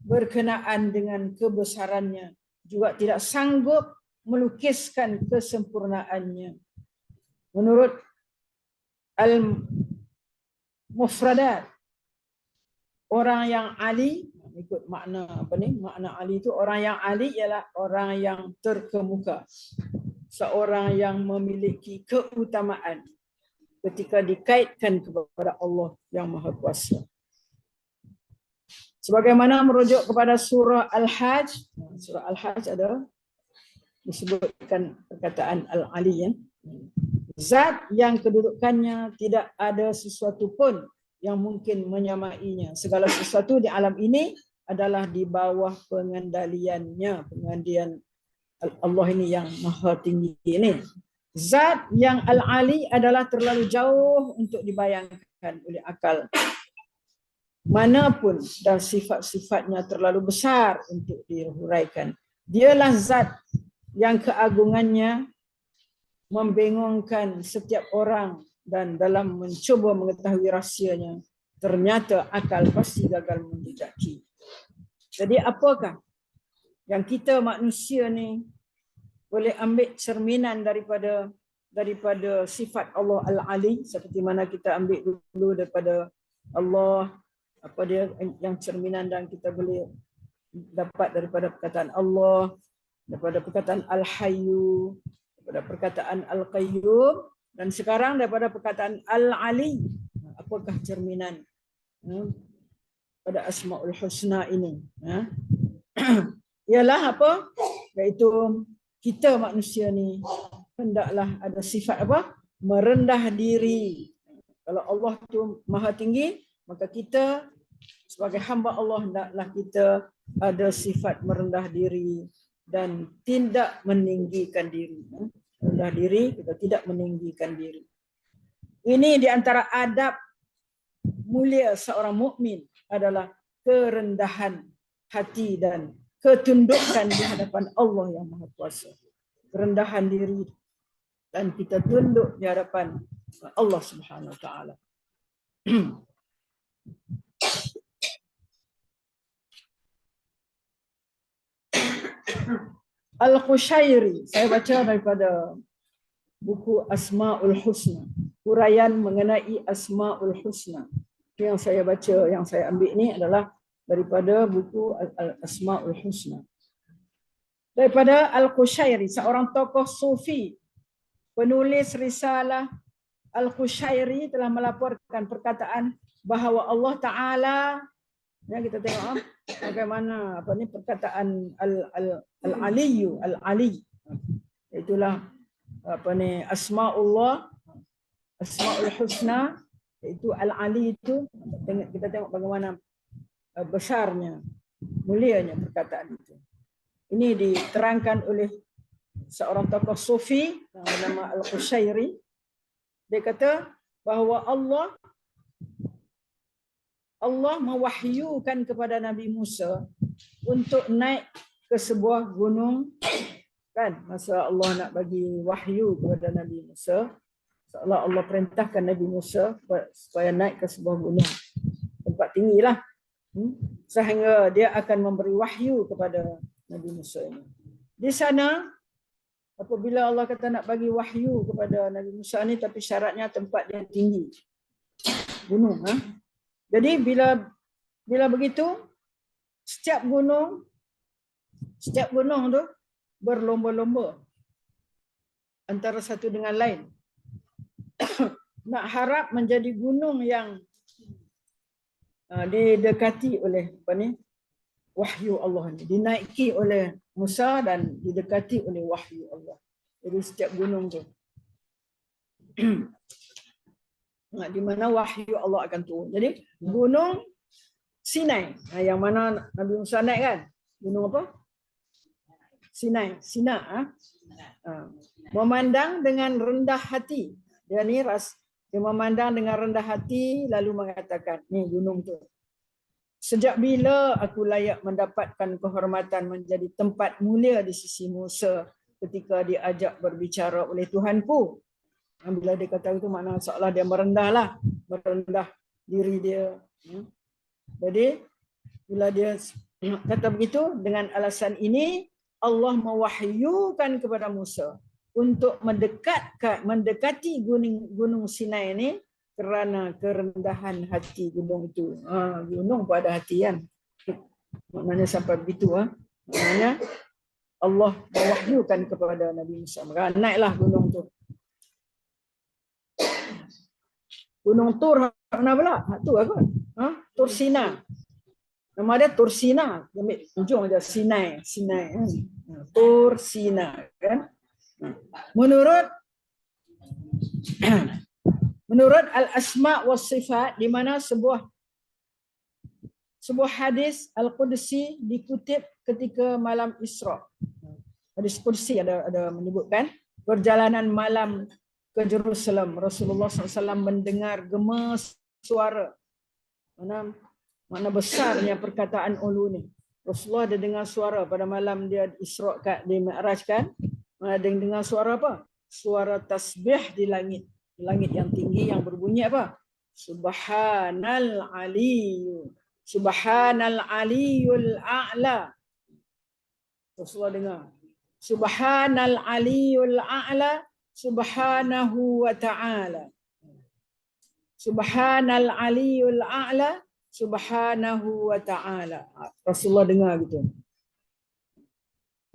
berkenaan dengan kebesarannya juga tidak sanggup melukiskan kesempurnaannya. Menurut Al-Mufradat, orang yang Ali, ikut makna makna Ali itu, orang yang Ali ialah orang yang terkemuka, seorang yang memiliki keutamaan ketika dikaitkan kepada Allah yang Maha Kuasa. Sebagaimana merujuk kepada surah Al-Hajj, surah Al-Hajj ada disebutkan perkataan Al-Ali, zat yang kedudukannya tidak ada sesuatu pun yang mungkin menyamainya. Segala sesuatu di alam ini adalah di bawah pengendaliannya, pengendalian Allah ini yang maha tinggi ini. Zat yang Al-Ali adalah terlalu jauh untuk dibayangkan oleh akal manapun, dan sifat-sifatnya terlalu besar untuk dihuraikan. Dialah zat yang keagungannya membingungkan setiap orang, dan dalam mencuba mengetahui rahsianya, ternyata akal pasti gagal menjejaki. Jadi apakah yang kita manusia ni boleh ambil cerminan daripada sifat Allah Al-Ali, seperti mana kita ambil dulu daripada Allah, apa dia yang cerminan dan kita boleh dapat daripada perkataan Allah, daripada perkataan Al-Hayyu, daripada perkataan Al-Qayyum, dan sekarang daripada perkataan Al-Ali. Apakah cerminan pada Asmaul Husna ini? Ialah apa? Iaitu kita manusia ni hendaklah ada sifat apa? Merendah diri. Kalau Allah tu maha tinggi, maka kita Sebagai hamba Allah hendaklah kita ada sifat merendah diri dan tidak meninggikan diri. Rendah diri, kita tidak meninggikan diri. Ini di antara adab mulia seorang mukmin adalah kerendahan hati dan ketundukan di hadapan Allah yang Maha Kuasa. Kerendahan diri dan kita tunduk di hadapan Allah Subhanahu Wa Taala. Al-Qushairi, saya baca daripada buku Asmaul Husna, uraian mengenai Asmaul Husna. Yang saya baca, yang saya ambil ni adalah daripada buku Asmaul Husna. Daripada Al-Qushairi, seorang tokoh sufi, penulis risalah Al-Qushairi telah melaporkan perkataan bahawa Allah Ta'ala, ya kita tengok bagaimana perkataan Al-Aliyu, Al-Ali. Itulah Asmaullah, Asmaul Husna, itu Al-Ali itu. Kita tengok bagaimana besarnya, mulianya perkataan itu. Ini diterangkan oleh seorang tokoh sufi yang bernama Al-Qushairi. Dia kata bahawa Allah mewahyukan kepada Nabi Musa untuk naik ke sebuah gunung, kan? Masa Allah nak bagi wahyu kepada Nabi Musa, seolah Allah perintahkan Nabi Musa supaya naik ke sebuah gunung, tempat tinggilah, sehingga dia akan memberi wahyu kepada Nabi Musa ini. Di sana, apabila Allah kata nak bagi wahyu kepada Nabi Musa ni, tapi syaratnya tempat dia tinggi, gunung. Jadi bila begitu, setiap gunung tu berlomba-lomba antara satu dengan lain. Nak harap menjadi gunung yang didekati oleh wahyu Allah ni, dinaiki oleh Musa dan didekati oleh wahyu Allah. Jadi setiap gunung tu di mana wahyu Allah akan turun. Jadi gunung Sinai, yang mana Nabi Musa naik kan? Gunung apa? Sinai. Memandang dengan rendah hati. Dia memandang dengan rendah hati lalu mengatakan, ni gunung tu. Sejak bila aku layak mendapatkan kehormatan menjadi tempat mulia di sisi Musa ketika diajak berbicara oleh Tuhanku? Bila dia kata itu, makna seolah dia merendah diri dia. Jadi bila dia kata begitu, dengan alasan ini Allah mewahyukan kepada Musa untuk mendekati gunung Sinai ini kerana kerendahan hati gunung itu. Gunung pun ada hati kan. Maknanya sampai begitu. Maknanya Allah mewahyukan kepada Nabi Musa. Maka naiklah gunung tu. Gunung Tur mana pula? Tu apa? Tur Sina. Nama dia Tur Sina. Ambil ujung dia Sinai. Tur Sina kan? Menurut Al-Asma' was Sifat, di mana sebuah hadis Al-Qudsi dikutip ketika malam Isra. Hadis Qudsi ada menyebutkan perjalanan malam ke Jerusalem. Rasulullah SAW mendengar gema suara. Mana besarnya perkataan ulu ni. Rasulullah ada dengar suara pada malam dia Isra' di Mi'raj kan. Ada dengar suara apa? Suara tasbih di langit. Di langit yang tinggi yang berbunyi apa? Subhanal Aliyyu. Subhanal Aliyyul A'la. Rasulullah dengar. Subhanal Aliyyul A'la. Subhanahu wa ta'ala. Subhanal Aliyyul A'la. Subhanahu wa ta'ala. Rasulullah dengar gitu.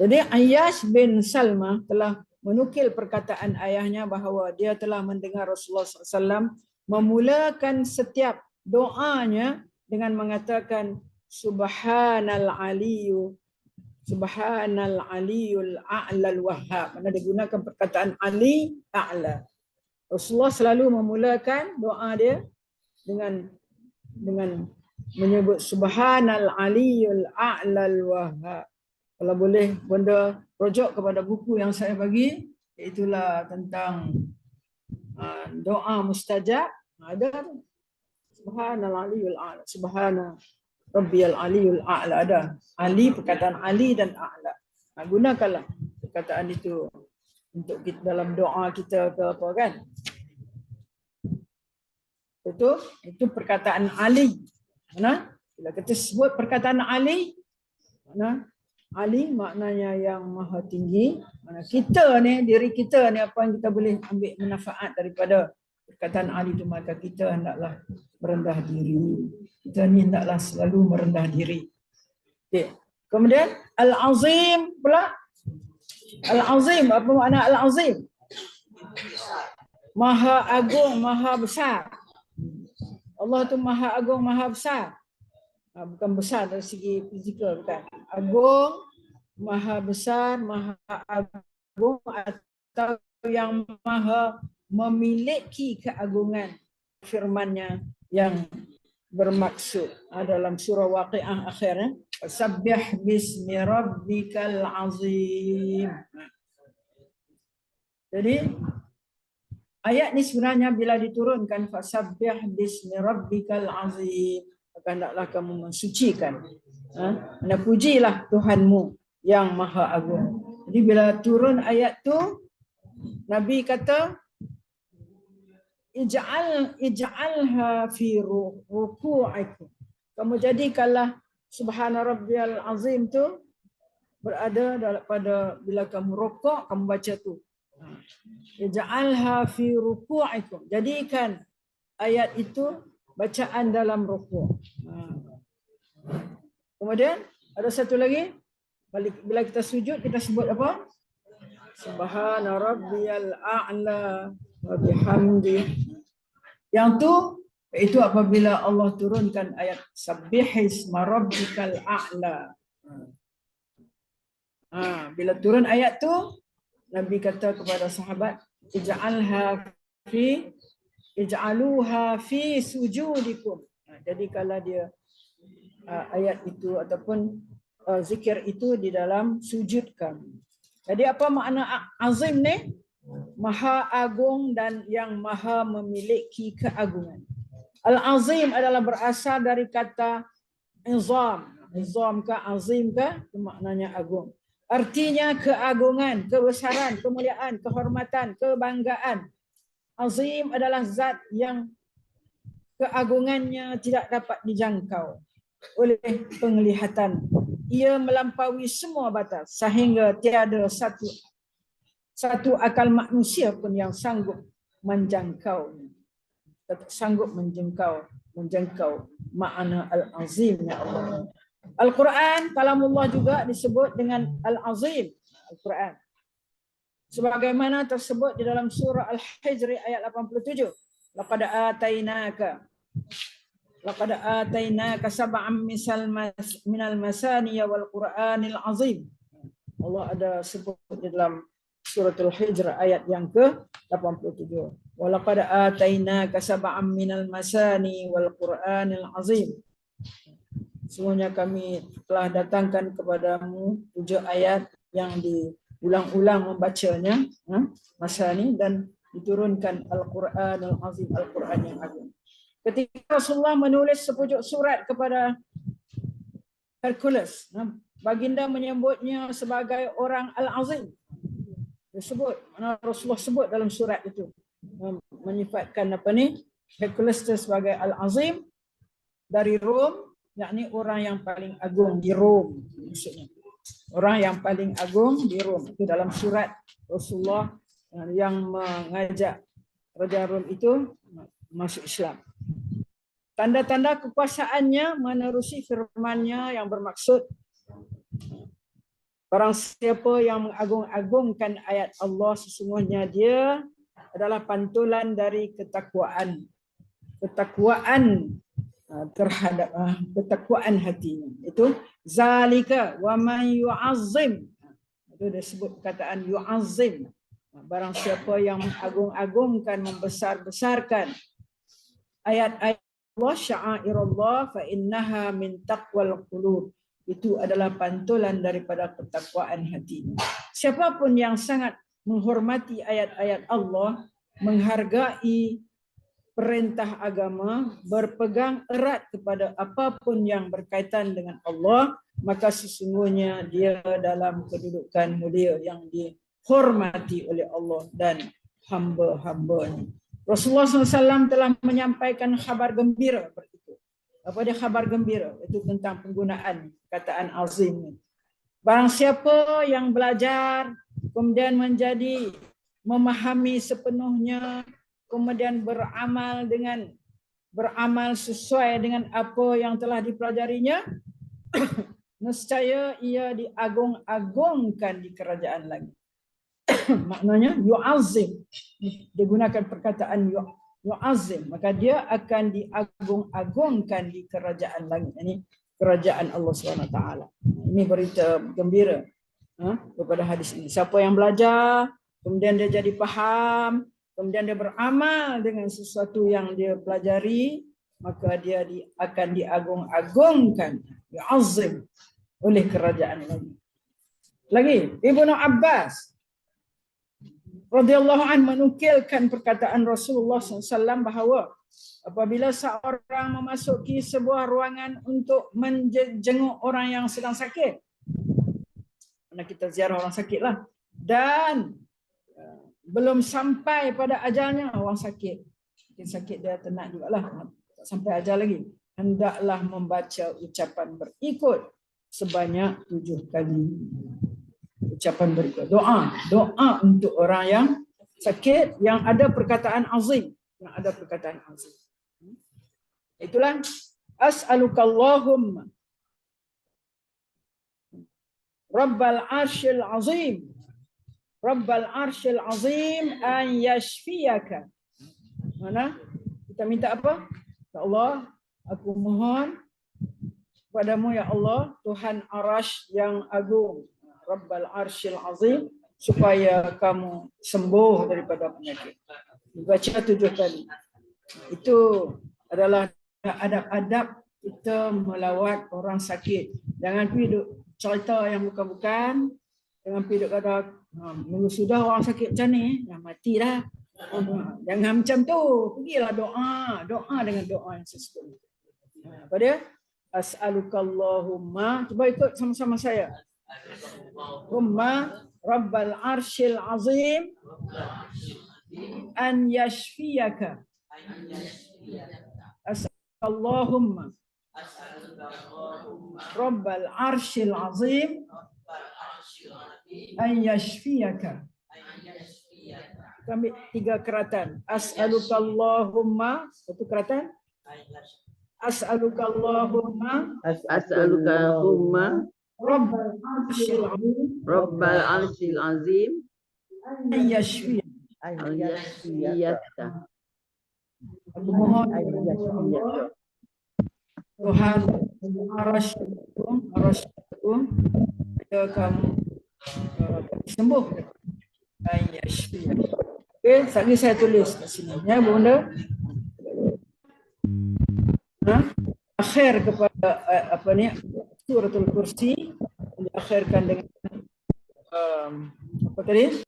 Jadi Ayyash bin Salma telah menukil perkataan ayahnya bahawa dia telah mendengar Rasulullah SAW memulakan setiap doanya dengan mengatakan Subhanal Aliyyu, Subhanal Aliyul A'lal Wahhab. Mana dia gunakan perkataan Ali A'la. Rasulullah selalu memulakan doa dia dengan menyebut subhanal aliyul a'lal wahhab. Kalau boleh benda rujuk kepada buku yang saya bagi, itulah tentang doa mustajab. Ada subhanal aliyul a'la, subhana rabbiyal aliyul a'la, ada ali, perkataan ali dan a'la. Gunakanlah perkataan itu untuk kita dalam doa kita ke apa kan. Itu perkataan ali. Mana? Bila kita sebut perkataan ali, mana? Ali maknanya yang maha tinggi. Mana kita ni, diri kita ni, apa yang kita boleh ambil manfaat daripada perkataan ali itu, maka kita hendaklah merendah diri. Kita ni hendaklah selalu merendah diri. Okay. Kemudian al-azim pula. Al-azim, apa makna al-azim? Maha agung, maha besar. Allah tu maha agung, maha besar. Bukan besar dari segi fizikal, bukan. Agung, maha besar, maha agung, atau yang maha memiliki keagungan. Firman-Nya yang bermaksud dalam surah Waqiah akhirnya, sabbih bismi rabbikal azim. Jadi ayat ni sebenarnya bila diturunkan fasabbih bismi rabbikal azim, maka hendaklah kamu mensucikan, pujilah Tuhanmu yang maha agung. Jadi bila turun ayat tu, Nabi kata ij'alha fi ruku'ikum. Kamu jadikanlah subhana rabbiyal azim tu berada pada bila kamu rukuk, kamu baca tu. Ij'alha fi ruku'ikum. Jadikan ayat itu bacaan dalam rukuk. Kemudian ada satu lagi, bila kita sujud kita sebut apa? Subhana rabbiyal a'la wa bihamdi. Yang tu itu apabila Allah turunkan ayat sabbihisma rabbikal a'la. Bila turun ayat tu, Nabi kata kepada sahabat, ij'aluha fi sujudikum. Jadi kalau dia ayat itu ataupun zikir itu di dalam sujud kami. Jadi apa makna azim ni? Maha agung dan yang maha memiliki keagungan. Al-azim adalah berasal dari kata izam. Izam ke azim ke, itu maknanya agung. Artinya keagungan, kebesaran, kemuliaan, kehormatan, kebanggaan. Azim adalah zat yang keagungannya tidak dapat dijangkau oleh penglihatan. Ia melampaui semua batas sehingga tiada satu akal manusia pun yang sanggup menjangkau makna al-azim ya Allah. Al-Quran, kalamullah juga disebut dengan al-azim. Al-Quran sebagaimana tersebut di dalam surah Al-Hijr ayat 87. Laqad atainaka sab'an minal masani wal Qur'anil azim. Allah ada sebut di dalam suratul Hijr ayat yang ke-87. Wa laqad atainaka sab'an minal masani wal Qur'anil azim. Semuanya kami telah datangkan kepadamu 7 ayat yang diulang-ulang membacanya, masani, dan diturunkan Al-Qur'anul Azim, Al-Qur'an yang agung. Ketika Rasulullah menulis sepucuk surat kepada Hercules, baginda menyebutnya sebagai orang Al-Azim. Disebut, Rasulullah sebut dalam surat itu, menyifatkan Hercules itu sebagai Al-Azim dari Rom, yakni orang yang paling agung di Rom, maksudnya. Orang yang paling agung di Rom. Itu dalam surat Rasulullah yang mengajak Raja Rom itu masuk Islam. Tanda-tanda kekuasaannya menerusi firman-Nya yang bermaksud, barang siapa yang mengagung-agungkan ayat Allah, sesungguhnya dia adalah pantulan dari ketakwaan terhadap ketakwaan hatinya. Itu zalika wa man yu'azzim. Itu disebut perkataan yu'azzim. Barang siapa yang mengagung-agungkan, membesar-besarkan ayat-ayat Allah sya'airallah fa innaha min taqwal qulub. Itu adalah pantulan daripada ketakwaan hati. Siapapun yang sangat menghormati ayat-ayat Allah, menghargai perintah agama, berpegang erat kepada apapun yang berkaitan dengan Allah, maka sesungguhnya dia dalam kedudukan mulia yang dihormati oleh Allah dan hamba-hambanya. Rasulullah SAW telah menyampaikan khabar gembira berikut. Apa dia khabar gembira? Itu tentang penggunaan kataan azim. Barang siapa yang belajar, kemudian menjadi memahami sepenuhnya, kemudian beramal sesuai dengan apa yang telah dipelajarinya, nescaya ia diagung-agungkan di kerajaan langit. Maknanya yu'azzim. Dia gunakan perkataan yu'azzim, maka dia akan diagung-agungkan di kerajaan langit. Ini kerajaan Allah SWT. Ini berita gembira kepada hadis ini. Siapa yang belajar, kemudian dia jadi faham, kemudian dia beramal dengan sesuatu yang dia pelajari, maka dia akan diagung-agungkan, yu'azzim, oleh kerajaan langit. Lagi, Ibnu Abbas radhiyallahu anhu menukilkan perkataan Rasulullah SAW bahawa apabila seorang memasuki sebuah ruangan untuk menjenguk orang yang sedang sakit, mana kita ziarah orang sakit lah, dan belum sampai pada ajalnya orang sakit, mungkin sakit dia tenat juga lah, tak sampai ajal lagi, hendaklah membaca ucapan berikut sebanyak 7 kali. Ucapan berikut, doa untuk orang yang sakit yang ada perkataan azim, itulah as'alukallahumma rabbal arsyil azim an yashfiyaka. Mana kita minta apa? Ya Allah, aku mohon padamu ya Allah, Tuhan Arasy yang agung, Rabbal Arsyil Azim, supaya kamu sembuh daripada penyakit. Dibaca 7 kali. Itu adalah adab-adab kita melawat orang sakit. Jangan pergi duk cerita yang bukan-bukan. Jangan pergi duk kata, minggu sudah orang sakit macam ni, dah mati dah. Jangan macam tu. Pergilah doa dengan doa yang sesuai. Apa dia? As'alukallahumma. Cuba ikut sama-sama saya. Humma Rabbal Arsyil Azim an yashfiyaka. Allahumma Rabbal Arsyil Azim an yashfiyaka. Kami 3 keratan. As'alukallahumma, 1 keratan. As'alukallahumma Rabbal Arsyil Azim an yashfiyaka. Aku mohon Tuhan Arasy supaya kamu sembuh. An yashfiyaka. Okey, lagi saya tulis di sini ya, Bunda. Akhir kepada apa ni, suratul kursi diakhirkan dengan apa tadi?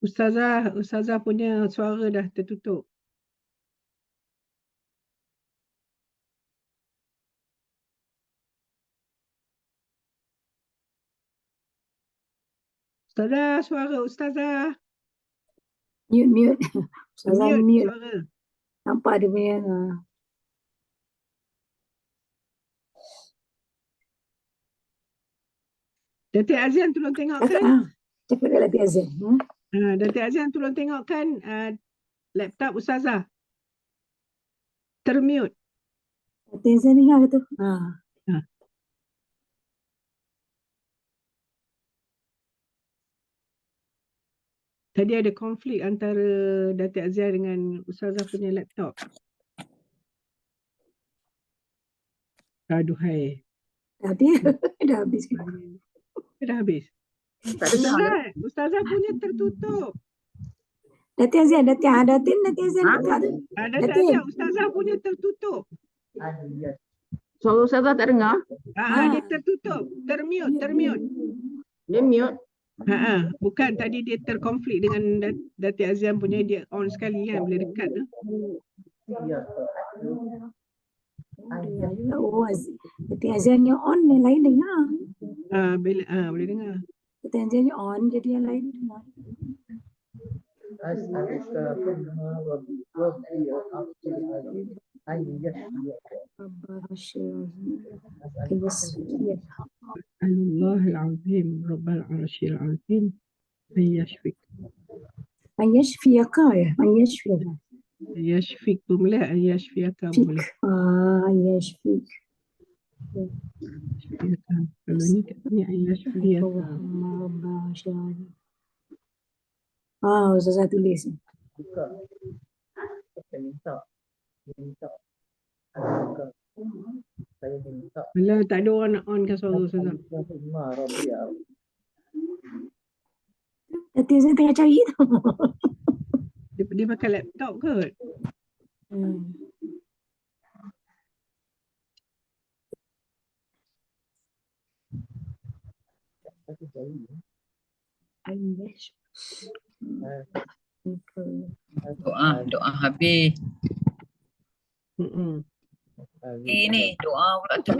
Ustazah punya suara dah tertutup. Ustazah, suara Ustazah. Mute. Ustazah mute. Suara. Nampak dia punya. Datuk Azian tolong tengokkan. Cakap kat Datuk Azan. Datuk Azian tolong tengokkan laptop Ustazah. Termute. Datuk Azan dengar ke tu? Tadi ada konflik antara Datuk Azian dengan Ustazah punya laptop. Aduhai. Dah habis. Dah habis. Dah habis. Tak dengar ke? Ustazah punya tertutup. Datin Azian, Datin Azian Ha? buka tu. Ada Datin. saja Ustazah punya tertutup. Suara Ustazah tak dengar? Dia tertutup. Termute. Dia mute. Bukan tadi dia terkonflik dengan Datin Azian punya, dia on sekali kan, boleh dekat tu. Oh, Datin Azian yang on, yang lain dengar. Boleh dengar. Datin Azian yang on, jadi yang lain dengar. Allahul Azim, Rabbal Arsyil Azim, Ayyashfik. Ayashfiyaka ya, Ayashfiyaka. Ayyashfik pun boleh, Ayyashfiyaka pun boleh. Ayashfik. Ayyashfiyaka. Kalau ni katanya Ayyashfiyaka. Ustazah tulis. Kalau tak ada orang nak on kan suara Ustazah. Datin Azian tengah cari tu. Dia pakai laptop kot. Doa habis. Ini doa pula tu.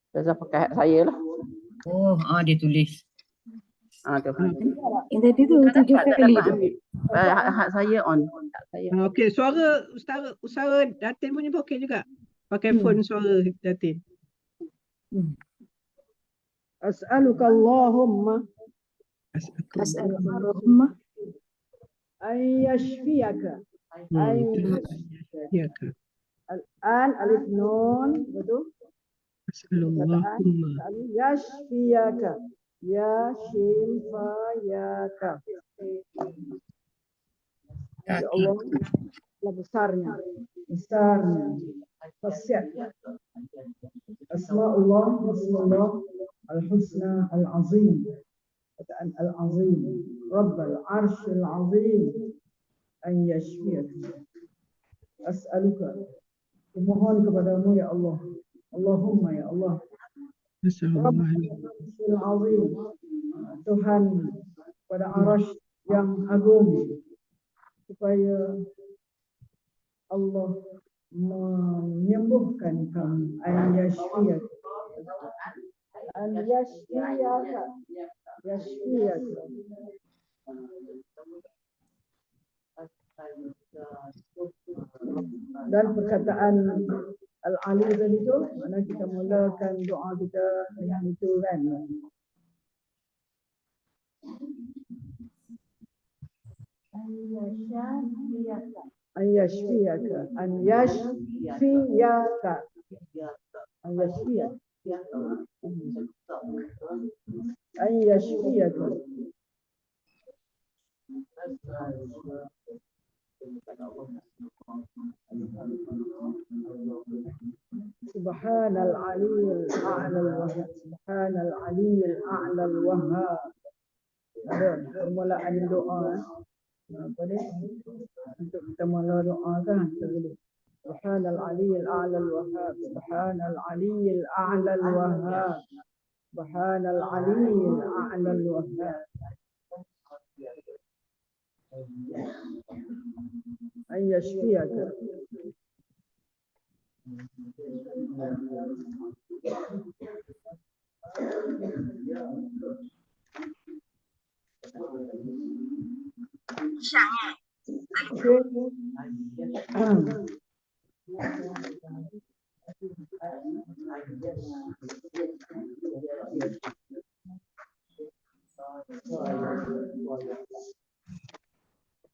Ustazah pakai hak saya lah. Oh, dia tulis. Tu. Yang tadi tu 7 kali tu. Hak saya on. Tak saya. Okey, suara Ustazah Datin punya pun okey juga. Pakai phone suara Datin. As'aluka Allahumma As'alullah. an yashfiyaka. Ya ke? Al-an alif nun, betul? Assalamualaikum. Yashfiyaka. Ya shin fa yaka. Ya Allah, Allah besarnya. Fasih. Asma'ullah, al-husna al-azim. Kataan al-azim. Rabbal arshil azim. An yashfiyaka. As'aluka. Kumohon kepadamu ya Allah. Allahumma ya Allah. Rabbal azim. Tuhan pada arasy yang agung, supaya Allah menyembuhkan kamu. An yashfiyaka. Dan perkataan Al-Ali tadi tu, mana kita mulakan doa kita dengan itu kan. An yashfiyaka. Subhanal Aliyyil A'la al-Wahhab. Subhanal Aliyyil A'la al-Wahhab. Ada permulaan doa. Apa ni? Untuk kita mula doa kan? Subhanal Aliyyil A'la al-Wahhab. Subhanal Aliyyil A'la al-Wahhab. Subhanal Aliyyil A'la al-Wahhab. An yashfiyaka.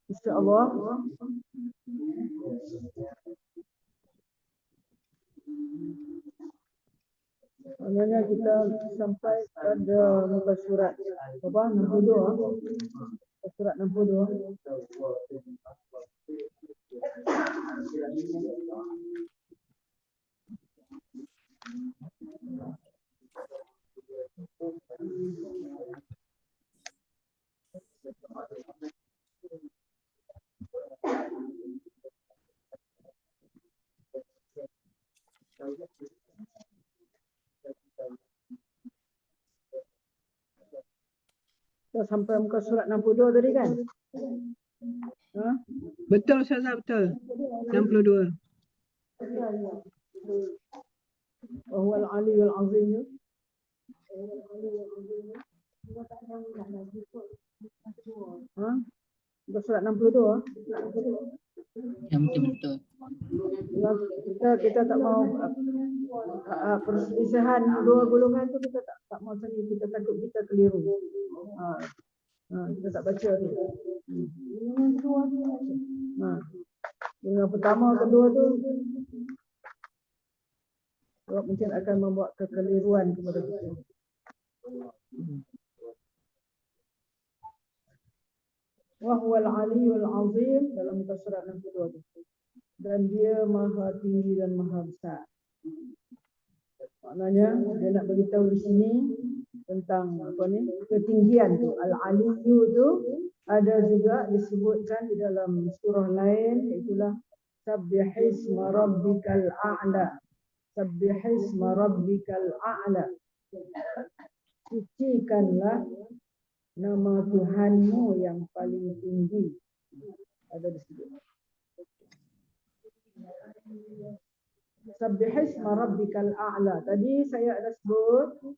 InsyaAllah. Maknanya kita sampai pada muka surat apa? 62. Surat 62. Kita sampai muka surat 62 tadi kan? Ha? Betul Ustazah, betul. 62. Wahuwal aliyul azim. Ha? Muka surat 62. Yang betul-betul. Kita tak mau perselisihan dua golongan tu kita tak mau sendiri, kita takut kita keliru. Kita tak baca tu. Yang pertama kedua tu sebab mungkin akan membuat kekeliruan kepada kita. Wa huwal aliyul azim dalam muka surat 62 tu. Dan dia maha tinggi dan maha besar. Maknanya dia nak beritahu di sini tentang ketinggian tu. Al-Aliyyu tu ada juga disebutkan di dalam surah lain, itulah Sabbihisma rabbikal a'la. Sabbihisma rabbikal a'la. Sucikanlah nama Tuhanmu yang paling tinggi. Ada disebut. Sabbihisma rabbikal a'la. Tadi saya ada sebut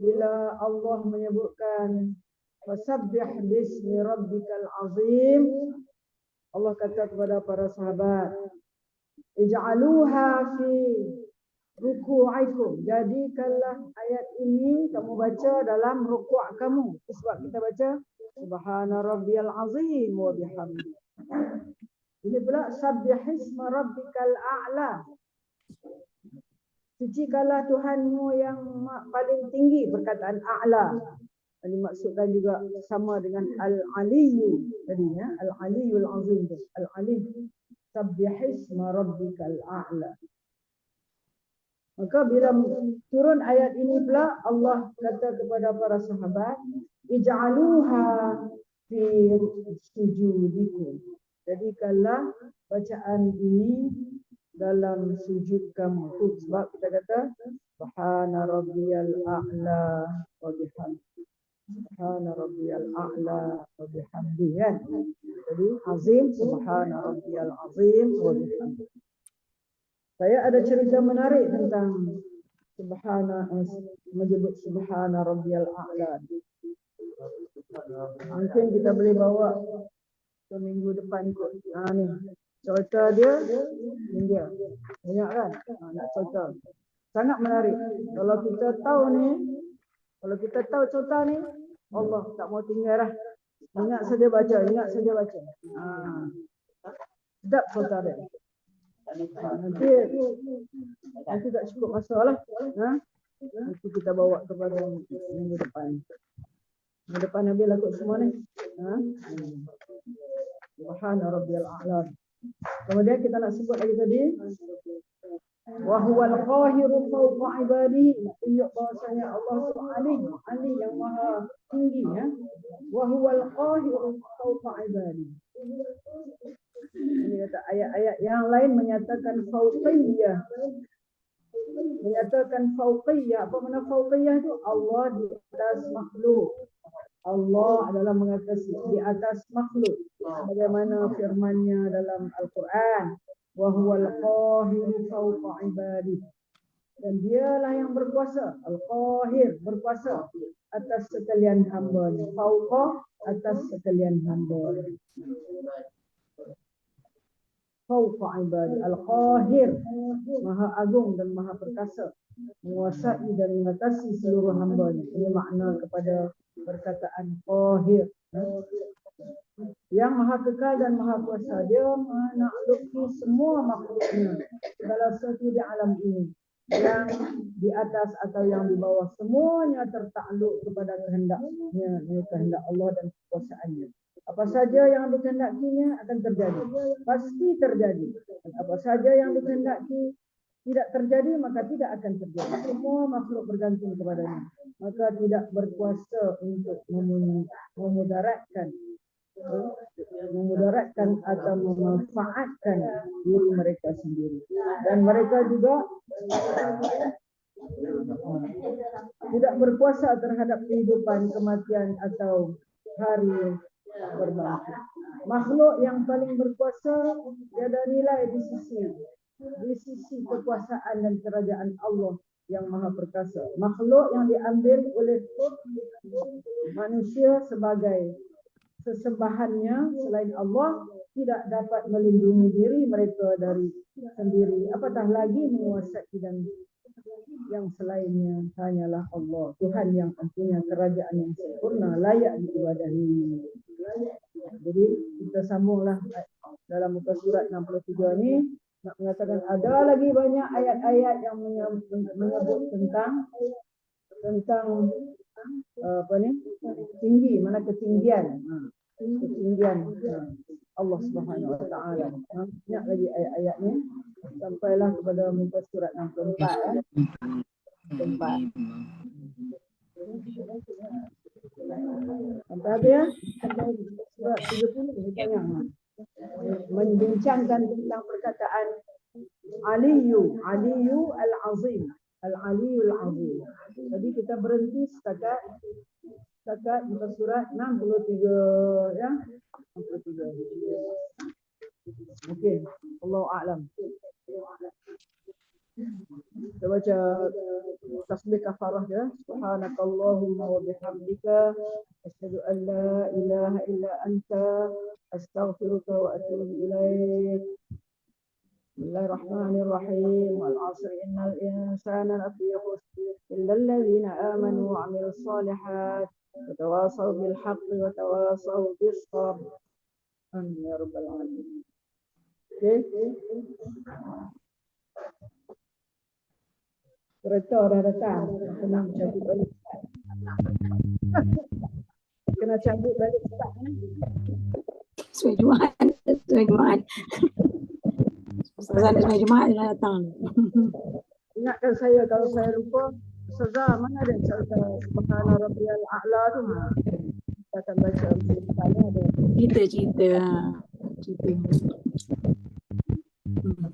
bila Allah menyebutkan fasabbih bismi rabbikal azim, Allah kata kepada para sahabat, ij'aluha fi ruku'ikum. Jadikanlah ayat ini kamu baca dalam rukuk kamu. Sebab kita baca subhana rabbiyal azim wa bihamdi. Ini pula sabbihisma rabbikal a'la. Sucikanlah Tuhanmu yang paling tinggi, perkataan a'la. Ini maksudkan juga sama dengan al-aliyyu tadi ya, al-aliyyul azim tu. Al-aliyyu sabbihisma rabbikal a'la. Maka bila turun ayat ini pula Allah kata kepada para sahabat, ij'aluha fi sujudikum. Jadikanlah bacaan ini dalam sujud kamu. Sebab kita kata subhana rabbiyal a'la wa bihamdi. Subhana rabbiyal a'la wa bihamdi kan. Jadi azim, subhana rabbiyal azim wa bihamdi. Saya ada cerita menarik tentang menyebut subhana rabbiyal a'la. Mungkin kita boleh bawa ke minggu depan kot. Ni cerita dia India. Banyak kan? Nak cerita. Sangat menarik. Kalau kita tahu ni, kalau kita tahu cerita ni, Allah tak mau tinggal lah. Ingat saja baca, ingat saja baca. Sedap cerita dia. Nanti tak cukup masa lah. Nanti kita bawa kepada minggu depan. Minggu depan habis lah kot semua ni. Subhana rabbiyal a'la. Kemudian kita nak sebut lagi tadi, wa huwal qahiru fawqa ibadihi. Tunjuk bahasanya Allah tu Ali yang maha tinggi ya. Wa huwal qahiru fawqa ibadihi. Ini kata ayat-ayat yang lain menyatakan fawqiyah. Menyatakan fawqiyah. Apa makna fawqiyah itu? Allah di atas makhluk. Allah adalah mengatasi di atas makhluk. Bagaimana firman-Nya dalam Al-Quran, wa huwal qahiru fawqa ibadihi. Dan dialah yang berkuasa, al-qahir, berkuasa atas sekalian hamba-Nya. Fawqa, atas sekalian hamba. Fawqa ibadihi, al-qahir, maha agung dan maha perkasa, menguasai dan mengatasi seluruh hamba-Nya. Ini makna kepada perkataan qahir. Yang maha kekal dan maha kuasa. Dia menakluki semua makhluknya, segala sesuatu di alam ini, yang di atas atau yang di bawah, semuanya tertakluk kepada kehendaknya, kehendak Allah dan kekuasaannya. Apa saja yang dikehendakinya akan terjadi, pasti terjadi. Dan apa saja yang dikehendaki tidak terjadi, maka tidak akan terjadi. Semua makhluk bergantung kepadanya. Maka tidak berkuasa untuk memudaratkan atau memanfaatkan diri mereka sendiri. Dan mereka juga tidak berkuasa terhadap kehidupan, kematian atau hari berbangkit. Makhluk yang paling berkuasa tiada nilai di sisi kekuasaan dan kerajaan Allah yang maha perkasa. Makhluk yang diambil oleh manusia sebagai sesembahannya selain Allah tidak dapat melindungi diri mereka dari sendiri, apatah lagi menguasai dan yang selainnya. Hanyalah Allah, Tuhan yang mempunyai kerajaan yang sempurna, layak diibadahi. Jadi kita sambunglah dalam muka surat 63 ni, nak mengatakan ada lagi banyak ayat-ayat yang menyebut tentang tinggi, mana ketinggian Allah Subhanahu Wa Taala. Banyak lagi ayat-ayatnya sampailah kepada muka surat 64 Sampai apa ya? Sampai surat 30 kita membincangkan tentang perkataan Aliyu Al-Azim. Al-Aliyul Azim. Jadi kita berhenti setakat muka surat 63 ya. 63. Okey, Allahu a'lam. Kita baca tasbih kafarah ya. Subhanakallahumma wa bihamdika asyhadu an la ilaha illa anta astaghfiruka wa atubu ilaik. Bismillahirrahmanirrahim. Wal 'asri innal insana lafi khusr illa alladhina amanu wa 'amilus solihat wa tawasaw bil haqqi wa tawasaw bis sabr. Amin ya rabbal alamin. Okey. Kereta dah datang. Kena cabut balik. Kena cabut balik start. Sesuai Jumaat. Ustazah sesuai Jumaat dah datang. Ingatkan saya kalau saya lupa. Ustazah, mana ada Ustazah Subhana Rabbiyal A'la tu? Kita akan baca misalnya ada. Cerita. Terima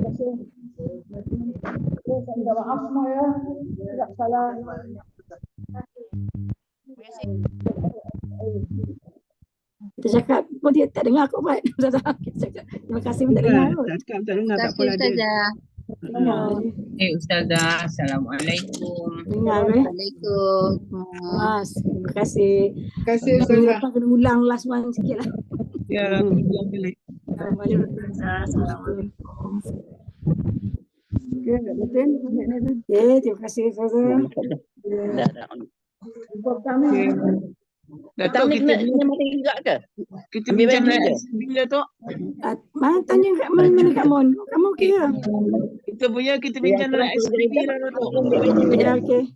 kasih. Saya minta maaf semua ya. Tidak salah. Kita cakap pun dia tak dengar aku buat. Terima kasih pun tak dengar. Tak dengar tak apa ada. Dengar. Ustazah, Assalamualaikum. Dengar Waalaikumsalam. Mas, terima kasih. Terima kasih Minggu depan kena ulang last one sikit lah. Ya, bilang balik. Assalamualaikum. Okey, betul. Okay, terima kasih Ustazah. Jumpa kami. Datuk kita bincang dengan bila tu? Mana tanya kat mana Kak Mon? Kamu okey ke? Kita bincang dengan SPB lah Datuk. Ya, okey.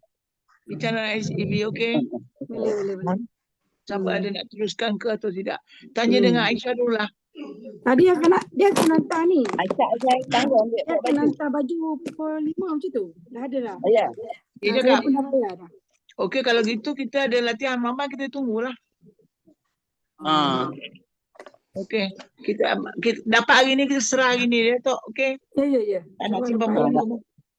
Bincang dengan SPB, okey? Boleh. Siapa ada nak teruskan ke atau tidak? Tanya dengan Aisyah dulu lah. Tadi dia akan hantar ni. Aisyah tanggung ambil Dia akan hantar baju pukul 5 macam tu. Dah ada dah. Ya. Dia Saya cakap, pun dah bayar dah. okey kalau gitu kita ada latihan mama, kita tunggulah. Okey, kita dapat hari ni, kita serah hari ni dia Datuk, okey? Ya. Tak nak simpan benda.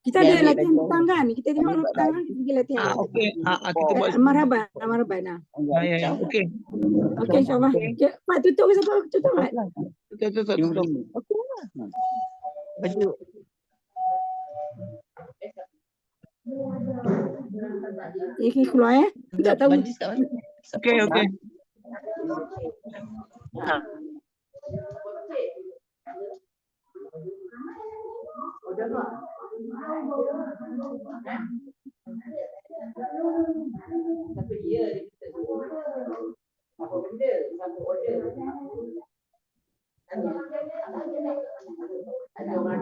Kita ada latihan petang kan? Kita tengok petang kan kita pergi latihan. Okey, kita buat. Marhaban. Ya, okey. Okey, insyaAllah. Pak tutup ke siapa? Tutup Pak. Tutup. Okey lah. Baju. Okey, keluar ya. Tak tahu. Okey. Tapi dia apa benda? Satu order. Ada orang